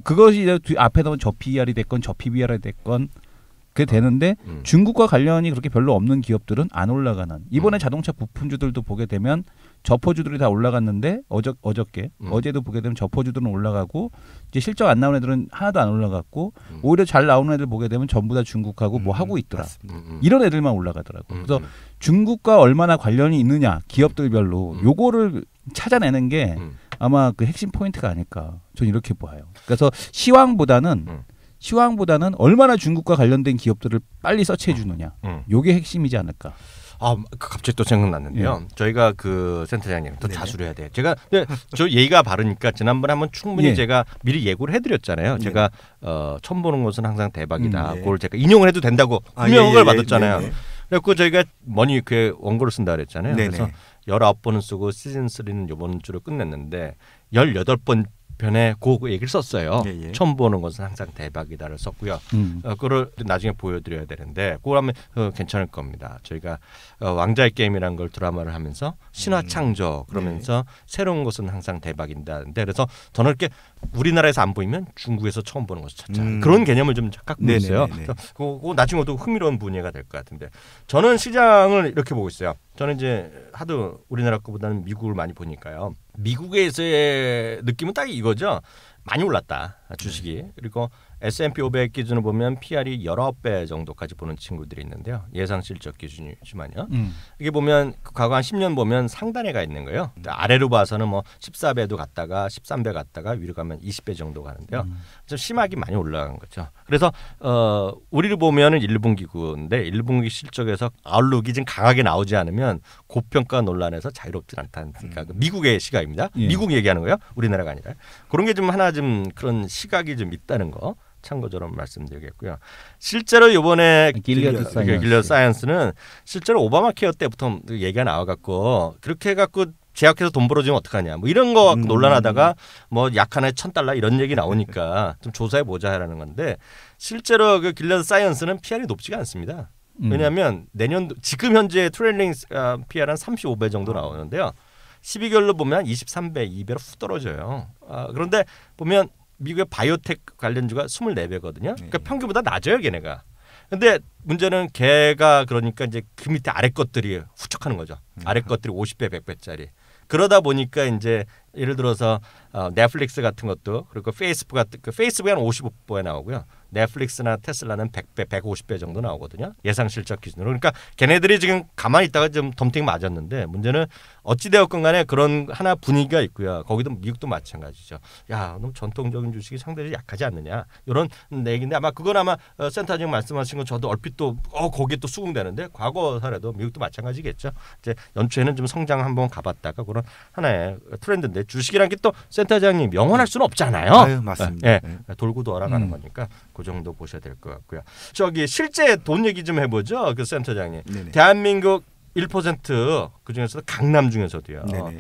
Speaker 3: 그것이 이제 앞에 나온 저 PER이 됐건 저 PBR이 됐건 그게 되는데 중국과 관련이 그렇게 별로 없는 기업들은 안 올라가는. 이번에 자동차 부품주들도 보게 되면 저포주들이 다 올라갔는데 어저께 어제도 보게 되면 저포주들은 올라가고 이제 실적 안 나온 애들은 하나도 안 올라갔고 오히려 잘 나오는 애들 보게 되면 전부 다 중국하고 뭐 하고 있더라. 이런 애들만 올라가더라고. 그래서 중국과 얼마나 관련이 있느냐 기업들별로 요거를 찾아내는 게 아마 그 핵심 포인트가 아닐까. 저는 이렇게 봐요. 그래서 시황보다는 얼마나 중국과 관련된 기업들을 빨리 서치해 주느냐. 요게 핵심이지 않을까.
Speaker 2: 아, 갑자기 또 생각났는데요. 저희가 그 센터장님 또 자수를 해야 돼요. 제가 저 예의가 바르니까 지난번에 한번 충분히 제가 미리 예고를 해드렸잖아요. 제가 처음 보는 것은 항상 대박이다. 그걸 제가 인용을 해도 된다고 분명을 받았잖아요. 그래서 저희가 머니 그 원고를 쓴다 그랬잖아요. 그래서 19번은 쓰고 시즌 3는 이번 주로 끝냈는데 18번 편에 그 얘기를 썼어요. 처음 보는 것은 항상 대박이다를 썼고요. 그걸 나중에 보여드려야 되는데 그걸 하면 괜찮을 겁니다. 저희가 왕자의 게임이라는 걸 드라마를 하면서 신화 창조 그러면서 새로운 것은 항상 대박인다는데 그래서 저는 이렇게 우리나라에서 안 보이면 중국에서 처음 보는 것을 찾자. 그런 개념을 좀 갖고 있어요. 그거 나중에도 흥미로운 분야가 될 것 같은데 저는 시장을 이렇게 보고 있어요. 저는 이제 하도 우리나라 거보다는 미국을 많이 보니까요. 미국에서의 느낌은 딱 이거죠. 많이 올랐다 주식이. 그리고 S&P 500 기준으로 보면 PR이 19배 정도까지 보는 친구들이 있는데요. 예상 실적 기준이지만요. 이게 보면 과거 한 10년 보면 상단에 가 있는 거예요. 아래로 봐서는 뭐 14배도 갔다가 13배 갔다가 위로 가면 20배 정도 가는데요. 좀 심하게 많이 올라간 거죠. 그래서 우리를 보면은 1분기구인데 1분기 실적에서 아웃룩이 좀 강하게 나오지 않으면 고평가 논란에서 자유롭지 않다는 그러니까 미국의 시각입니다. 미국 얘기하는 거예요. 우리나라가 아니라. 그런 게 좀 하나 좀 그런 시각이 좀 있다는 거. 참고처럼 말씀드리겠고요. 실제로 이번에 길리어드 사이언스는 실제로 오바마 케어 때부터 얘기가 나와갖고 그렇게 해갖고 제약해서 돈 벌어주면 어떡하냐 뭐 이런 거 논란하다가 뭐 약 하나에 $1,000 이런 얘기 나오니까 좀 조사해 보자라는 건데 실제로 그 길리어드 사이언스는 PR이 높지가 않습니다. 왜냐하면 내년도 지금 현재 트레일링 PR은 35배 정도 나오는데요. 12개월로 보면 23배, 2배로 훅 떨어져요. 그런데 보면 미국의 바이오텍 관련주가 24배거든요. 그러니까 평균보다 낮아요, 걔네가. 근데 문제는 걔가 그러니까 이제 그 밑에 아래 것들이 후척하는 거죠. 아래 것들이 50배, 100배짜리. 그러다 보니까 이제 예를 들어서 넷플릭스 같은 것도 그리고 페이스북이 한 55배 나오고요. 넷플릭스나 테슬라는 100배, 150배 정도 나오거든요. 예상 실적 기준으로. 그러니까 걔네들이 지금 가만히 있다가 좀 덤탱이 맞았는데 문제는 어찌되었건 간에 그런 하나 분위기가 있고요. 거기도 미국도 마찬가지죠. 야, 너무 전통적인 주식이 상대적으로 약하지 않느냐. 이런 얘기인데 아마 그건 아마 센터장님 말씀하신 거 저도 얼핏 또 거기에 또 수긍되는데 과거 사례도 미국도 마찬가지겠죠. 이제 연초에는 좀 성장 한번 가봤다가 그런 하나의 트렌드인데 주식이란 게 또 센터장님 영원할 수는 없잖아요.
Speaker 4: 아유, 맞습니다.
Speaker 2: 예, 돌고 돌아가는 거니까 그 정도 보셔야 될 것 같고요. 저기 실제 돈 얘기 좀 해보죠. 그 센터장님. 네네. 대한민국 1% 그중에서도 강남 중에서도요. 네네.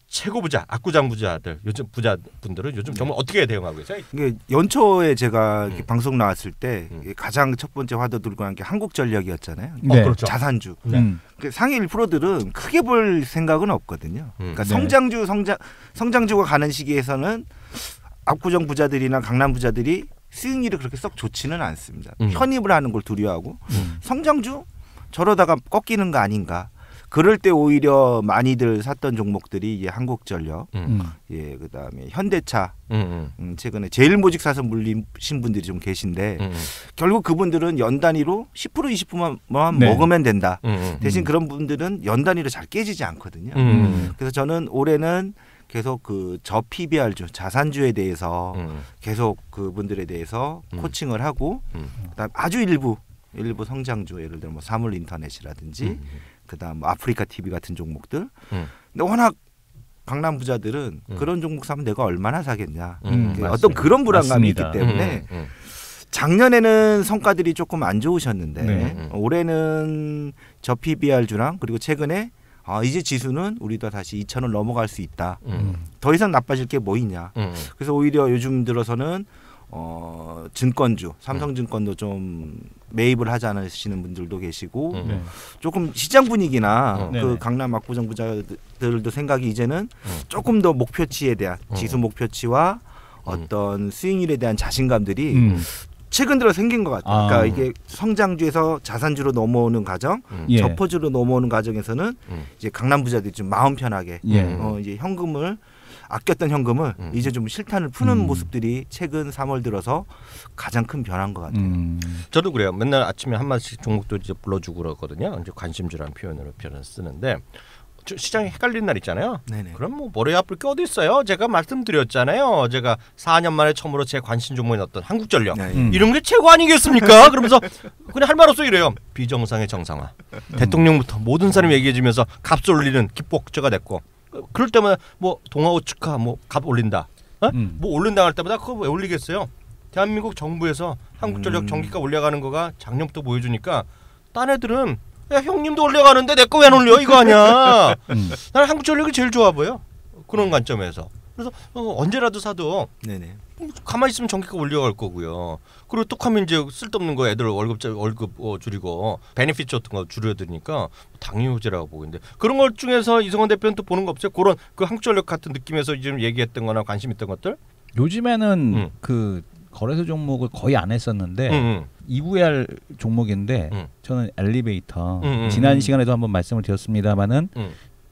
Speaker 2: 최고 부자, 압구정 부자들, 요즘 부자분들은 요즘 정말 어떻게 대응하고 계세요?
Speaker 4: 이게 연초에 제가 방송 나왔을 때 가장 첫 번째 화두 들고 간 게 한국전력이었잖아요.
Speaker 2: 그렇죠.
Speaker 4: 자산주. 상위 1%들은 크게 볼 생각은 없거든요. 그러니까 성장주가 가는 시기에서는 압구정 부자들이나 강남 부자들이 수익률이 그렇게 썩 좋지는 않습니다. 편입을 하는 걸 두려워하고 성장주 저러다가 꺾이는 거 아닌가. 그럴 때 오히려 많이들 샀던 종목들이 이제 한국전력, 그다음에 현대차, 최근에 제일모직 사서 물리신 분들이 좀 계신데 결국 그분들은 연 단위로 10% 20%만 먹으면 된다. 대신 그런 분들은 연 단위로 잘 깨지지 않거든요. 그래서 저는 올해는 계속 그 저PBR주 자산주에 대해서 계속 그분들에 대해서 코칭을 하고 그다음 아주 일부 성장주 예를 들어 뭐 사물인터넷이라든지 그다음 뭐 아프리카 TV 같은 종목들. 근데 워낙 강남 부자들은 그런 종목 사면 내가 얼마나 사겠냐. 어떤 그런 불안감이 있기 때문에 작년에는 성과들이 조금 안 좋으셨는데 올해는 저PBR주랑 그리고 최근에 이제 지수는 우리도 다시 2,000을 넘어갈 수 있다. 더 이상 나빠질 게 뭐 있냐. 그래서 오히려 요즘 들어서는 증권주, 삼성증권도 좀 매입을 하지 않으시는 분들도 계시고 조금 시장 분위기나 그 강남 압구정부자들도 생각이 이제는 조금 더 목표치에 대한 지수 목표치와 어떤 수익률에 대한 자신감들이 최근 들어 생긴 것 같아요. 그러니까 이게 성장주에서 자산주로 넘어오는 과정, 저퍼주로 넘어오는 과정에서는 이제 강남 부자들이 좀 마음 편하게 이제 현금을 아꼈던 현금을 이제 좀 실탄을 푸는 모습들이 최근 3월 들어서 가장 큰 변화인 것 같아요.
Speaker 2: 저도 그래요. 맨날 아침에 한 마디씩 종목도 이제 불러주고 그러거든요. 이제 관심주라는 표현을 쓰는데 시장이 헷갈리는 날 있잖아요.
Speaker 4: 네네.
Speaker 2: 그럼 뭐 머리 아플 게 어디 있어요? 제가 말씀드렸잖아요. 제가 4년 만에 처음으로 제 관심 종목에 넣었던 한국전력 이런 게 최고 아니겠습니까? 그러면서 그냥 할 말 없어 이래요. 비정상의 정상화. 대통령부터 모든 사람이 얘기해주면서 값을 올리는 기폭제가 됐고 그럴 때마다 뭐 동아오 축하 뭐 값 올린다. 뭐 올린다 할 때마다 그거 왜 올리겠어요? 대한민국 정부에서 한국전력 전기가 올려가는 거가 작년부터 보여주니까 딴 애들은 야 형님도 올려가는데 내 거 왜 안 올려 이거 아니야. 나는 한국전력이 제일 좋아 보여. 그런 관점에서. 그래서 언제라도 사도
Speaker 4: 네네.
Speaker 2: 가만히 있으면 전기가 올려갈 거고요. 그리고 똑하면 이제 쓸데없는 거 애들 월급 줄이고 베네핏 같은 거 줄여드니까 당연히 호재라고 보고 있는데 그런 것 중에서 이성원 대표는 또 보는 거 없어요? 그런 그 한국전력 같은 느낌에서 지금 얘기했던 거나 관심 있던 것들?
Speaker 3: 요즘에는 그 거래소 종목을 거의 안 했었는데 이후에 할 종목인데 저는 엘리베이터 지난 시간에도 한번 말씀을 드렸습니다마는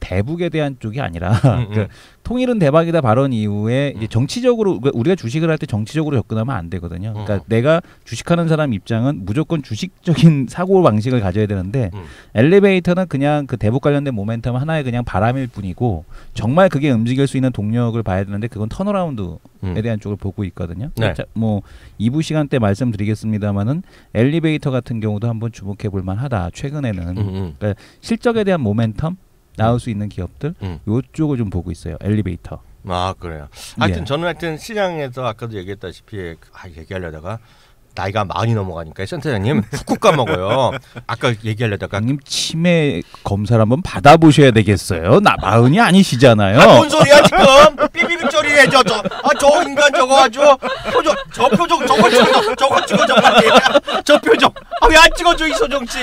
Speaker 3: 대북에 대한 쪽이 아니라 그 통일은 대박이다 발언 이후에 이제 정치적으로 우리가 주식을 할 때 정치적으로 접근하면 안 되거든요. 그러니까 내가 주식하는 사람 입장은 무조건 주식적인 사고 방식을 가져야 되는데 엘리베이터는 그냥 그 대북 관련된 모멘텀 하나의 그냥 바람일 뿐이고 정말 그게 움직일 수 있는 동력을 봐야 되는데 그건 턴어라운드에 대한 쪽을 보고 있거든요.
Speaker 2: 네.
Speaker 3: 자, 뭐 2부 시간 때 말씀드리겠습니다만은 엘리베이터 같은 경우도 한번 주목해 볼 만하다. 최근에는 그러니까 실적에 대한 모멘텀 나올 수 있는 기업들 요쪽을 좀 보고 있어요. 엘리베이터.
Speaker 2: 아 그래요. 하여튼 저는 하여튼 시장에서 아까도 얘기했다시피 얘기하려다가 나이가 40이 넘어가니까 센터장님 훅훅 까먹어요. 아까 얘기하려다가
Speaker 3: 형님 치매 검사를 한번 받아보셔야 되겠어요. 나 40이 아니시잖아요.
Speaker 2: 뭔 소리야 지금? 삐삐빅소리해 저 인간 저거 아주 저 표정 저거 찍어 저 표정 왜 안 찍어줘 이소정 씨?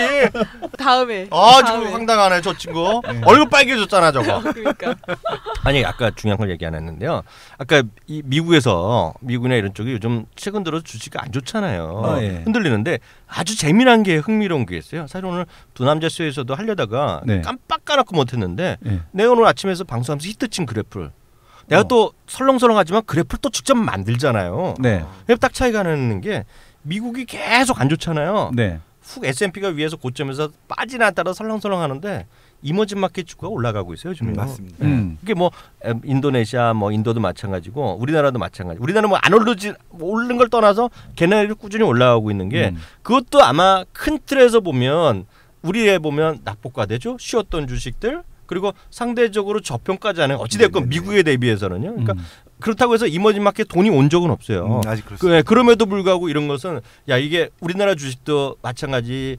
Speaker 5: 다음에.
Speaker 2: 지금 황당하네 저 친구. 얼굴 빨개졌잖아 저거.
Speaker 5: 그러니까.
Speaker 2: 아니 아까 중요한 걸 얘기 안 했는데요. 아까 이 미국이나 이런 쪽이 요즘 최근 들어 주식이 안 좋잖아요.
Speaker 3: 예.
Speaker 2: 흔들리는데 아주 재미난 게 흥미로운 게 있어요. 사실 오늘 두 남자 쇼에서도 하려다가 깜빡 까놓고 못했는데 내가 오늘 아침에서 방송하면서 히트친 그래프를 내가 또 설렁설렁하지만 그래프를 또 직접 만들잖아요. 딱 차이가 나는 게 미국이 계속 안 좋잖아요. 훅 S&P가 위에서 고점에서 빠지나 따라 설렁설렁하는데 이머징 마켓 주가가 올라가고 있어요 지금.
Speaker 4: 맞습니다.
Speaker 2: 그게 뭐 인도네시아, 뭐 인도도 마찬가지고 우리나라도 마찬가지. 우리나라는 뭐 안 오르는 걸 떠나서 걔네들이 꾸준히 올라가고 있는 게 그것도 아마 큰 틀에서 보면 우리에 보면 낙폭과대죠. 쉬었던 주식들 그리고 상대적으로 저평가자는 어찌됐건 미국에 대비해서는요. 그러니까 그렇다고 해서 이머징 마켓 돈이 온 적은 없어요.
Speaker 4: 아직 그렇습니다.
Speaker 2: 그럼에도 불구하고 이런 것은 야 이게 우리나라 주식도 마찬가지.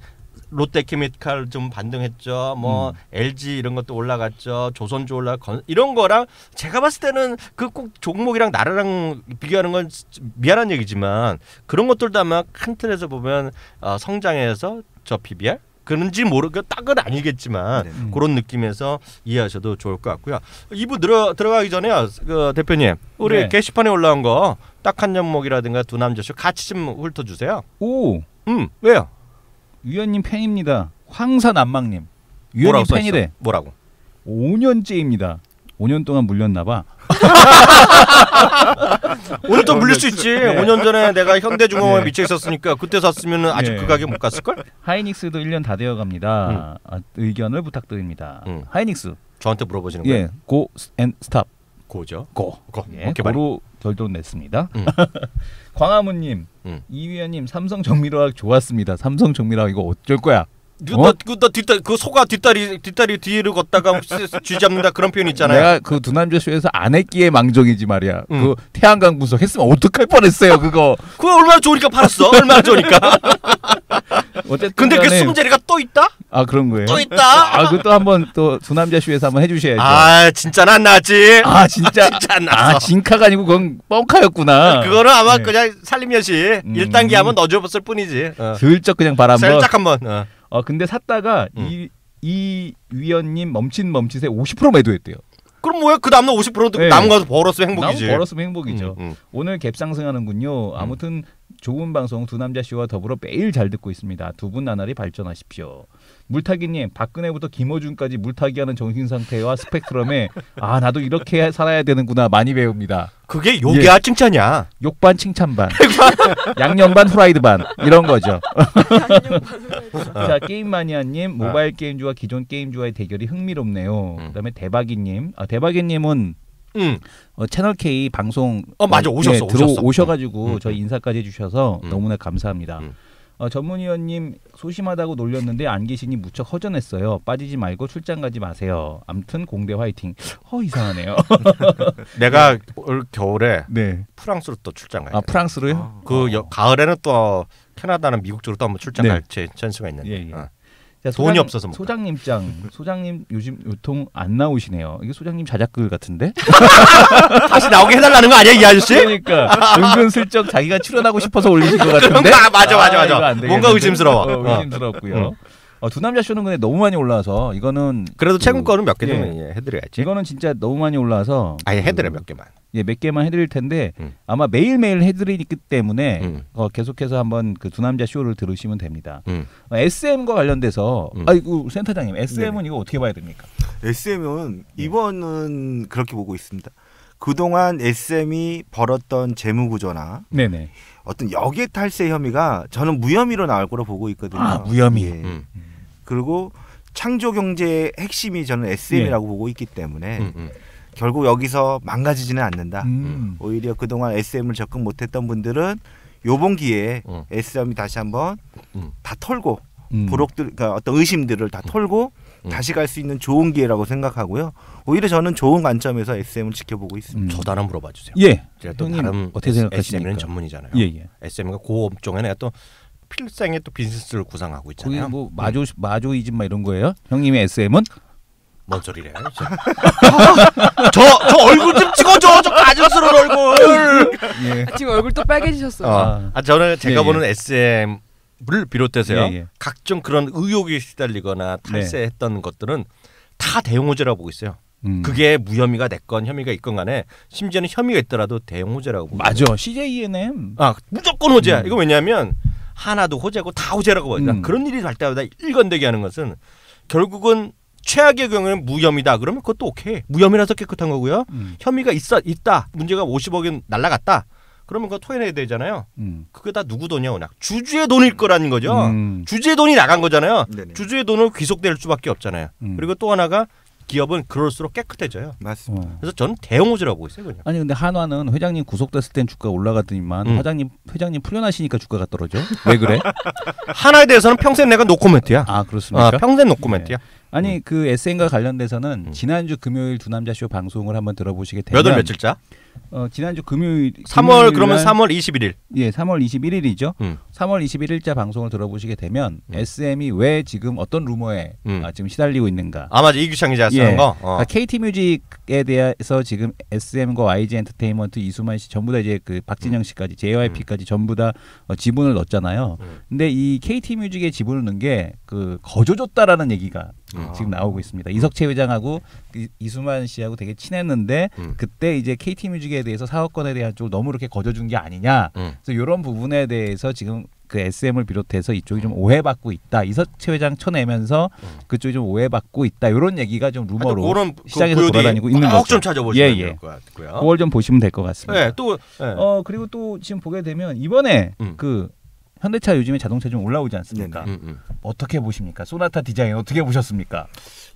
Speaker 2: 롯데케미칼 좀 반등했죠. 뭐 LG 이런 것도 올라갔죠. 조선주 이런 거랑 제가 봤을 때는 그 꼭 종목이랑 나라랑 비교하는 건 미안한 얘기지만 그런 것들도 아마 큰 틀에서 보면 성장해서 저 PBR 그런지 모르고 딱은 아니겠지만 그런 느낌에서 이해하셔도 좋을 것 같고요. 2부 들어가기 전에요. 그 대표님 우리 게시판에 올라온 거 딱 한 종목이라든가 두 남자쇼 같이 좀 훑어주세요. 왜요?
Speaker 3: 위원님 팬입니다. 황사남망님. 위원님 팬이래.
Speaker 2: 뭐라고?
Speaker 3: 5년째입니다. 5년 동안 물렸나봐.
Speaker 2: 오늘 또 물릴 수 있지. 5년 전에 내가 현대중공업에 미쳐 있었으니까 그때 샀으면 아직 그 가격 못 갔을걸?
Speaker 3: 하이닉스도 1년 다 되어갑니다. 의견을 부탁드립니다. 하이닉스.
Speaker 2: 저한테 물어보시는 거예요?
Speaker 3: 고 and stop.
Speaker 2: 고죠.
Speaker 3: 고. 고로 결론 냈습니다. 광화문님, 이 위원님 삼성 정밀화학 좋았습니다. 삼성 정밀화학 이거 어쩔 거야?
Speaker 2: 너 소가 뒷다리 뒤를 걷다가 쥐 잡는다 그런 표현 있잖아요.
Speaker 3: 내가 그 두 남자 쇼에서 안 했기에 망정이지 말이야. 그 태양광 분석 했으면 어떡할 뻔했어요 그거.
Speaker 2: 그거 얼마나 좋으니까 팔았어. 얼마나 좋으니까.
Speaker 3: 어쨌든
Speaker 2: 근데 그 숨재리가 또 있다?
Speaker 3: 아 그런 거예요?
Speaker 2: 또 있다?
Speaker 3: 아 그것도 한번 또 두 남자 쇼에서 한번 해주셔야죠.
Speaker 2: 아 진짜는 안 나왔지.
Speaker 3: 아 진짜
Speaker 2: 진짜 안 나왔어.
Speaker 3: 아 진카가 아니고 그건 뻥카였구나.
Speaker 2: 그거는 아마
Speaker 3: 네.
Speaker 2: 그냥 살림여시 1단계 한번 넣어줬을 뿐이지.
Speaker 3: 슬쩍 그냥 발 한번.
Speaker 2: 살짝 한번.
Speaker 3: 근데 샀다가 이 위원님 멈칫에 50% 매도했대요.
Speaker 2: 그럼 뭐야? 그 다음날 50%도
Speaker 3: 네.
Speaker 2: 남은 거 벌었으면 행복이지.
Speaker 3: 남은 벌었으면 행복이죠. 오늘 갭 상승하는군요. 아무튼 좋은 방송 두 남자 씨와 더불어 매일 잘 듣고 있습니다. 두 분 나날이 발전하십시오. 물타기님, 박근혜부터 김어준까지 물타기하는 정신 상태와 스펙트럼에 아 나도 이렇게 살아야 되는구나 많이 배웁니다.
Speaker 2: 그게 욕이야 칭찬이야.
Speaker 3: 욕반 칭찬반, 양념반 후라이드반 이런 거죠. 자 게임마니아님, 모바일 게임주와 기존 게임주와의 대결이 흥미롭네요. 그다음에 대박이님, 대박이님은 채널 K 방송
Speaker 2: 맞아 오셨어.
Speaker 3: 들어오셔가지고 저희 인사까지 해주셔서 너무나 감사합니다. 전문위원님 소심하다고 놀렸는데 안 계시니 무척 허전했어요. 빠지지 말고 출장 가지 마세요. 암튼 공대 화이팅. 이상하네요.
Speaker 2: 내가 올 겨울에
Speaker 3: 네.
Speaker 2: 프랑스로 또 출장 가요.
Speaker 3: 프랑스로요?
Speaker 2: 가을에는 또 캐나다는 미국 쪽으로 또 한번 출장 갈 찬스가 있는데.
Speaker 3: 예.
Speaker 2: 자, 돈이 없어서 못
Speaker 3: 소장님 요즘 요통 안 나오시네요. 이게 소장님 자작글 같은데?
Speaker 2: 다시 나오게 해달라는 거 아니야 이 아저씨?
Speaker 3: 그러니까 은근슬쩍 자기가 출연하고 싶어서 올리신 것 같은데?
Speaker 2: 맞아. 뭔가 의심스러워.
Speaker 3: 의심스럽고요. 두 남자 쇼는 근데 너무 많이 올라와서 이거는
Speaker 2: 그래도 최근 거는 몇 개 좀 해드려야지.
Speaker 3: 이거는 진짜 너무 많이 올라와서
Speaker 2: 아예 해드려 몇 개만.
Speaker 3: 몇 개만 해드릴 텐데 아마 매일매일 해드리기 때문에 계속해서 한번 그 두 남자 쇼를 들으시면 됩니다. SM과 관련돼서 아이고 센터장님 SM은 이거 어떻게 봐야 됩니까?
Speaker 4: SM은 이번은 그렇게 보고 있습니다. 그동안 SM이 벌었던 재무구조나
Speaker 3: 네네.
Speaker 4: 어떤 역의 탈세 혐의가 저는 무혐의로 나올 거로 보고 있거든요.
Speaker 3: 무혐의.
Speaker 4: 그리고 창조 경제의 핵심이 저는 SM이라고 보고 있기 때문에 결국 여기서 망가지지는 않는다. 오히려 그동안 SM을 접근 못했던 분들은 요번 기회에 SM이 다시 한번 다 털고 그러니까 어떤 의심들을 다 털고 다시 갈 수 있는 좋은 기회라고 생각하고요. 오히려 저는 좋은 관점에서 SM을 지켜보고 있습니다.
Speaker 2: 저도 하나 물어봐 주세요.
Speaker 3: 예.
Speaker 2: 제가 또
Speaker 3: 형님
Speaker 2: 다른
Speaker 3: 어떻게 생각하십니까?
Speaker 2: SM은 전문이잖아요.
Speaker 3: 예.
Speaker 2: SM과 그 업종에 내가 또 필생의 또 비즈니스를 구상하고 있잖아요.
Speaker 3: 거기 뭐 마조이즘 막 이런 거예요? 형님의 SM은?
Speaker 2: 뭔 소리래요? 저 얼굴 좀 찍어줘. 저 가증스러운 얼굴.
Speaker 5: 지금 얼굴 또 빨개지셨어요.
Speaker 2: 저는 제가 보는 SM을 비롯해서요.
Speaker 3: 예.
Speaker 2: 각종 그런 의혹에 시달리거나 탈세했던 것들은 다 대형호재라고 보고 있어요. 그게 무혐의가 됐건 혐의가 있건 간에 심지어는 혐의가 있더라도 대형호재라고 보고
Speaker 3: 맞아. CJENM.
Speaker 2: 무조건 호재야. 이거 왜냐하면 하나도 호재고 다 호재라고 보니까 그런 일이 갈 때마다 일관되게 하는 것은 결국은 최악의 경우에는 무혐의다. 그러면 그것도 오케이. 무혐의라서 깨끗한 거고요. 혐의가 있다. 문제가 50억이 날라갔다. 그러면 그거 토해내야 되잖아요. 그게 다 누구 돈이야 워낙. 주주의 돈일 거라는 거죠. 주주의 돈이 나간 거잖아요.
Speaker 4: 네네.
Speaker 2: 주주의 돈은 귀속될 수밖에 없잖아요. 그리고 또 하나가 기업은 그럴수록 깨끗해져요.
Speaker 4: 맞습니다.
Speaker 2: 그래서 저는 대형호재라고 보고 있어요. 그냥.
Speaker 3: 아니 근데 한화는 회장님 구속됐을 땐 주가 올라갔더니만 회장님 풀려나시니까 주가가 떨어져? 왜 그래?
Speaker 2: 하나에 대해서는 평생 내가 노코멘트야.
Speaker 3: 그렇습니까?
Speaker 2: 평생 노코멘트야.
Speaker 3: 아니 그 SN과 관련돼서는 지난주 금요일 두 남자 쇼 방송을 한번 들어보시게 되면
Speaker 2: 몇 월 며칠자?
Speaker 3: 지난주 금요일
Speaker 2: 3월 그러면 3월 21일.
Speaker 3: 예, 3월 21일이죠. 3월 21일자 방송을 들어보시게 되면 SM이 왜 지금 어떤 루머에 지금 시달리고 있는가?
Speaker 2: 맞아. 이규창 기자가 쓰는 거.
Speaker 3: KT 뮤직에 대해서 지금 SM과 YG 엔터테인먼트 이수만 씨 전부 다 이제 그 박진영 씨까지 JYP까지 전부 다 지분을 넣었잖아요. 근데 이 KT 뮤직에 지분을 넣은 게 그 거저줬다라는 얘기가 지금 나오고 있습니다. 이석채 회장하고 이수만 씨하고 되게 친했는데 그때 이제 KT 뮤직에 대해서 사업권에 대한 쪽을 너무 이렇게 거저준 게 아니냐. 그래서 이런 부분에 대해서 지금 그 SM을 비롯해서 이쪽이 좀 오해받고 있다. 이석채 회장 쳐내면서 그쪽이 좀 오해받고 있다. 이런 얘기가 좀 루머로 시장에서 돌아다니고 있는 거죠.
Speaker 2: 좀 찾아보시면 될 것 같고요.
Speaker 3: 그걸 좀 보시면 될 것 같습니다.
Speaker 2: 네, 또
Speaker 3: 그리고 또 지금 보게 되면 이번에 그 현대차 요즘에 자동차 좀 올라오지 않습니까? 어떻게 보십니까? 소나타 디자인 어떻게 보셨습니까?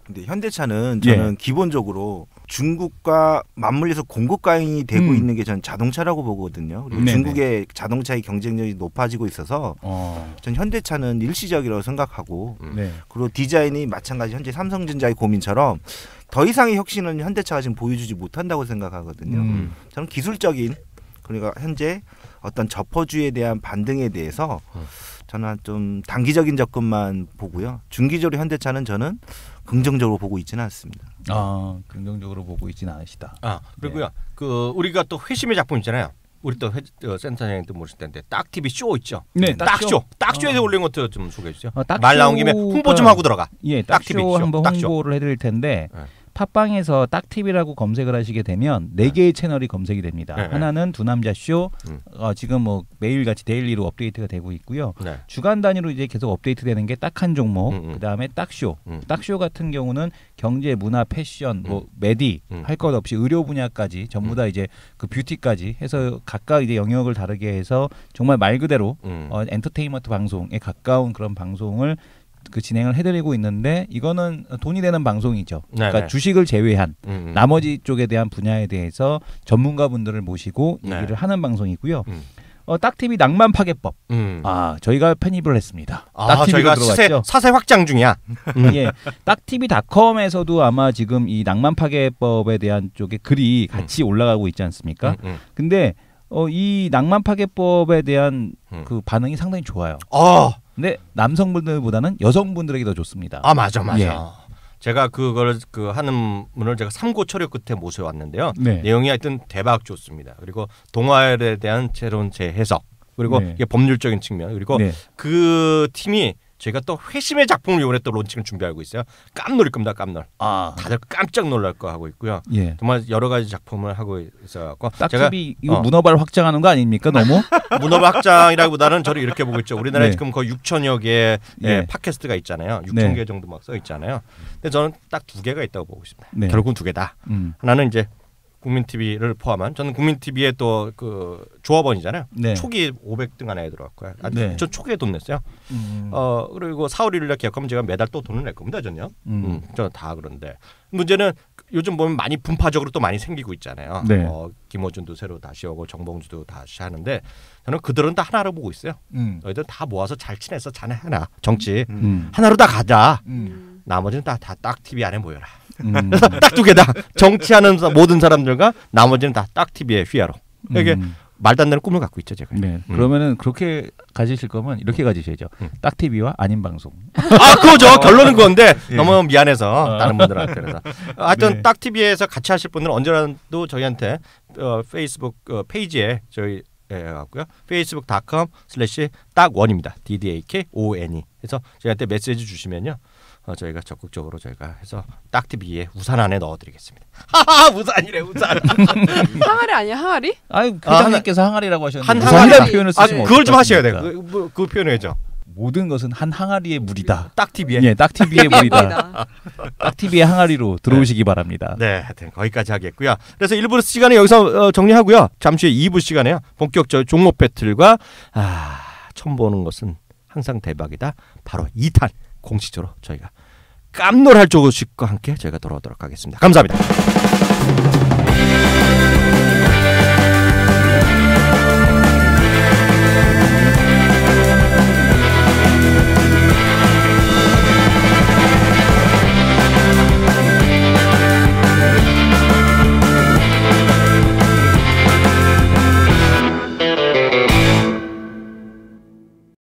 Speaker 4: 근데 현대차는 저는 기본적으로 중국과 맞물려서 공급 과잉이 되고 있는 게 저는 자동차라고 보거든요. 그리고 중국의 자동차의 경쟁력이 높아지고 있어서 전 현대차는 일시적이라고 생각하고 그리고 디자인이 마찬가지 현재 삼성전자의 고민처럼 더 이상의 혁신은 현대차가 지금 보여주지 못한다고 생각하거든요. 저는 기술적인 그러니까 현재 어떤 저퍼주에 대한 반등에 대해서 저는 좀 단기적인 접근만 보고요. 중기적으로 현대차는 저는 긍정적으로 보고 있지는 않습니다.
Speaker 3: 아, 긍정적으로 보고 있지는 않으시다.
Speaker 2: 아 그리고요. 그 우리가 또 회심의 작품 있잖아요. 우리 또 센터장님도 모실 텐데 딱 TV 쇼 있죠.
Speaker 3: 네,
Speaker 2: 딱쇼에 올린 것도 좀 소개해 주세요.
Speaker 3: 딱쇼가-
Speaker 2: 말 나온 김에 홍보 좀 하고 들어가.
Speaker 3: 예,
Speaker 2: 딱 TV
Speaker 3: 딱쇼
Speaker 2: 쇼,
Speaker 3: 한번
Speaker 2: 딱쇼.
Speaker 3: 홍보를 해드릴 텐데
Speaker 2: 네.
Speaker 3: 팟빵에서 딱TV라고 검색을 하시게 되면 4개의 채널이 검색이 됩니다.
Speaker 2: 네.
Speaker 3: 하나는 두 남자 쇼,
Speaker 2: 음.
Speaker 3: 지금 뭐 매일같이 데일리로 업데이트가 되고 있고요.
Speaker 2: 네.
Speaker 3: 주간 단위로 이제 계속 업데이트되는 게 딱 한 종목, 그다음에 딱쇼.
Speaker 2: 음.
Speaker 3: 딱쇼 같은 경우는 경제, 문화, 패션, 뭐 메디 할 것 없이 의료 분야까지 전부 다 이제 그 뷰티까지 해서 각각 이제 영역을 다르게 해서 정말 말 그대로 엔터테인먼트 방송에 가까운 그런 방송을 그 진행을 해드리고 있는데 이거는 돈이 되는 방송이죠. 그러니까
Speaker 2: 네네.
Speaker 3: 주식을 제외한 나머지 쪽에 대한 분야에 대해서 전문가분들을 모시고
Speaker 2: 네.
Speaker 3: 얘기를 하는 방송이고요. 딱TV 낭만 파괴법. 저희가 편입을 했습니다.
Speaker 2: 저희가 사세 확장 중이야.
Speaker 3: 예, 딱TV.com에서도 아마 지금 이 낭만 파괴법에 대한 쪽에 글이 같이 올라가고 있지 않습니까? 근데 이 낭만 파괴법에 대한 그 반응이 상당히 좋아요. 근데 남성분들보다는 여성분들에게 더 좋습니다.
Speaker 2: 아 맞아.
Speaker 3: 예.
Speaker 2: 제가 그걸 그 하는 분을 제가 삼고철학 끝에 모셔왔는데요.
Speaker 3: 네.
Speaker 2: 내용이 하여튼 대박 좋습니다. 그리고 동아일에 대한 새로운 재해석 그리고
Speaker 3: 네.
Speaker 2: 이게 법률적인 측면 그리고
Speaker 3: 네.
Speaker 2: 그 팀이 저희가 또 회심의 작품을 이번에 또 론칭을 준비하고 있어요. 깜놀일 겁니다. 깜놀. 다들 깜짝 놀랄 거 하고 있고요.
Speaker 3: 예.
Speaker 2: 정말 여러 가지 작품을 하고 있어갖고
Speaker 3: 딱TV 이거 문어발 확장하는 거 아닙니까? 너무?
Speaker 2: 문어발 확장이라기보다는 저를 이렇게 보고 있죠. 우리나라에
Speaker 3: 네.
Speaker 2: 지금 거의 6천여 개의
Speaker 3: 네.
Speaker 2: 팟캐스트가 있잖아요. 6천
Speaker 3: 네.
Speaker 2: 개 정도 막 써 있잖아요. 근데 저는 딱 2개가 있다고 보고 있습니다.
Speaker 3: 네.
Speaker 2: 결국은 2개다. 하나는 이제 국민TV를 포함한 저는 국민TV의 또 그 조합원이잖아요.
Speaker 3: 네.
Speaker 2: 초기 500등 안에 들어갔고요.
Speaker 3: 네.
Speaker 2: 전 초기에 돈 냈어요. 그리고 4월 1일 날 계약하면 제가 매달 또 돈을 낼 겁니다. 전요. 저는 다 그런데 문제는 요즘 보면 많이 분파적으로 또 많이 생기고 있잖아요.
Speaker 3: 네.
Speaker 2: 김어준도 새로 다시 오고 정봉주도 다시 하는데 저는 그들은 다 하나로 보고 있어요. 너희들 다 모아서 잘 친해서 자네 하나 정치 하나로 다 가자. 나머지는 다 딱TV 안에 모여라. 그래서 딱 2개다. 정치하는 모든 사람들과 나머지는 다 딱TV의 휘하로. 이게 말도 안 되는 꿈을 갖고 있죠 제가.
Speaker 3: 네. 그러면은 그렇게 가지실 거면 이렇게 가지셔야죠. 딱TV와 아닌 방송.
Speaker 2: 그거죠. 결론은 그건데 너무 미안해서 다른 분들한테 그래서 하여튼 딱TV에서 같이 하실 분들은 언제라도 저희한테 페이스북 페이지에 저희 갖고요. facebook.com/딱원입니다. DDAKONE. 그래서 저희한테 메시지 주시면요. 저희가 적극적으로 저희가 해서 딱TV에 우산 안에 넣어드리겠습니다. 우산이래 우산.
Speaker 5: 항아리 아니야 항아리?
Speaker 3: 아유 회장님께서 항아리라고 하셨는데
Speaker 2: 항아리
Speaker 3: 표현을 쓰시면
Speaker 2: 그걸 좀 하셔야 돼요. 그 표현해죠.
Speaker 3: 모든 것은 한 항아리의 물이다.
Speaker 2: 딱TV에.
Speaker 3: 예, 딱TV의 물이다. 딱TV의 항아리로 들어오시기 바랍니다.
Speaker 2: 네, 하여튼 거기까지 하겠고요. 그래서 1부 시간에 여기서 정리하고요. 잠시 후에 2부 시간에요. 본격적 종목 배틀과 처음 보는 것은 항상 대박이다. 바로 2탄 공식적으로 저희가 깜놀할 조식과 함께 저희가 돌아오도록 하겠습니다. 감사합니다.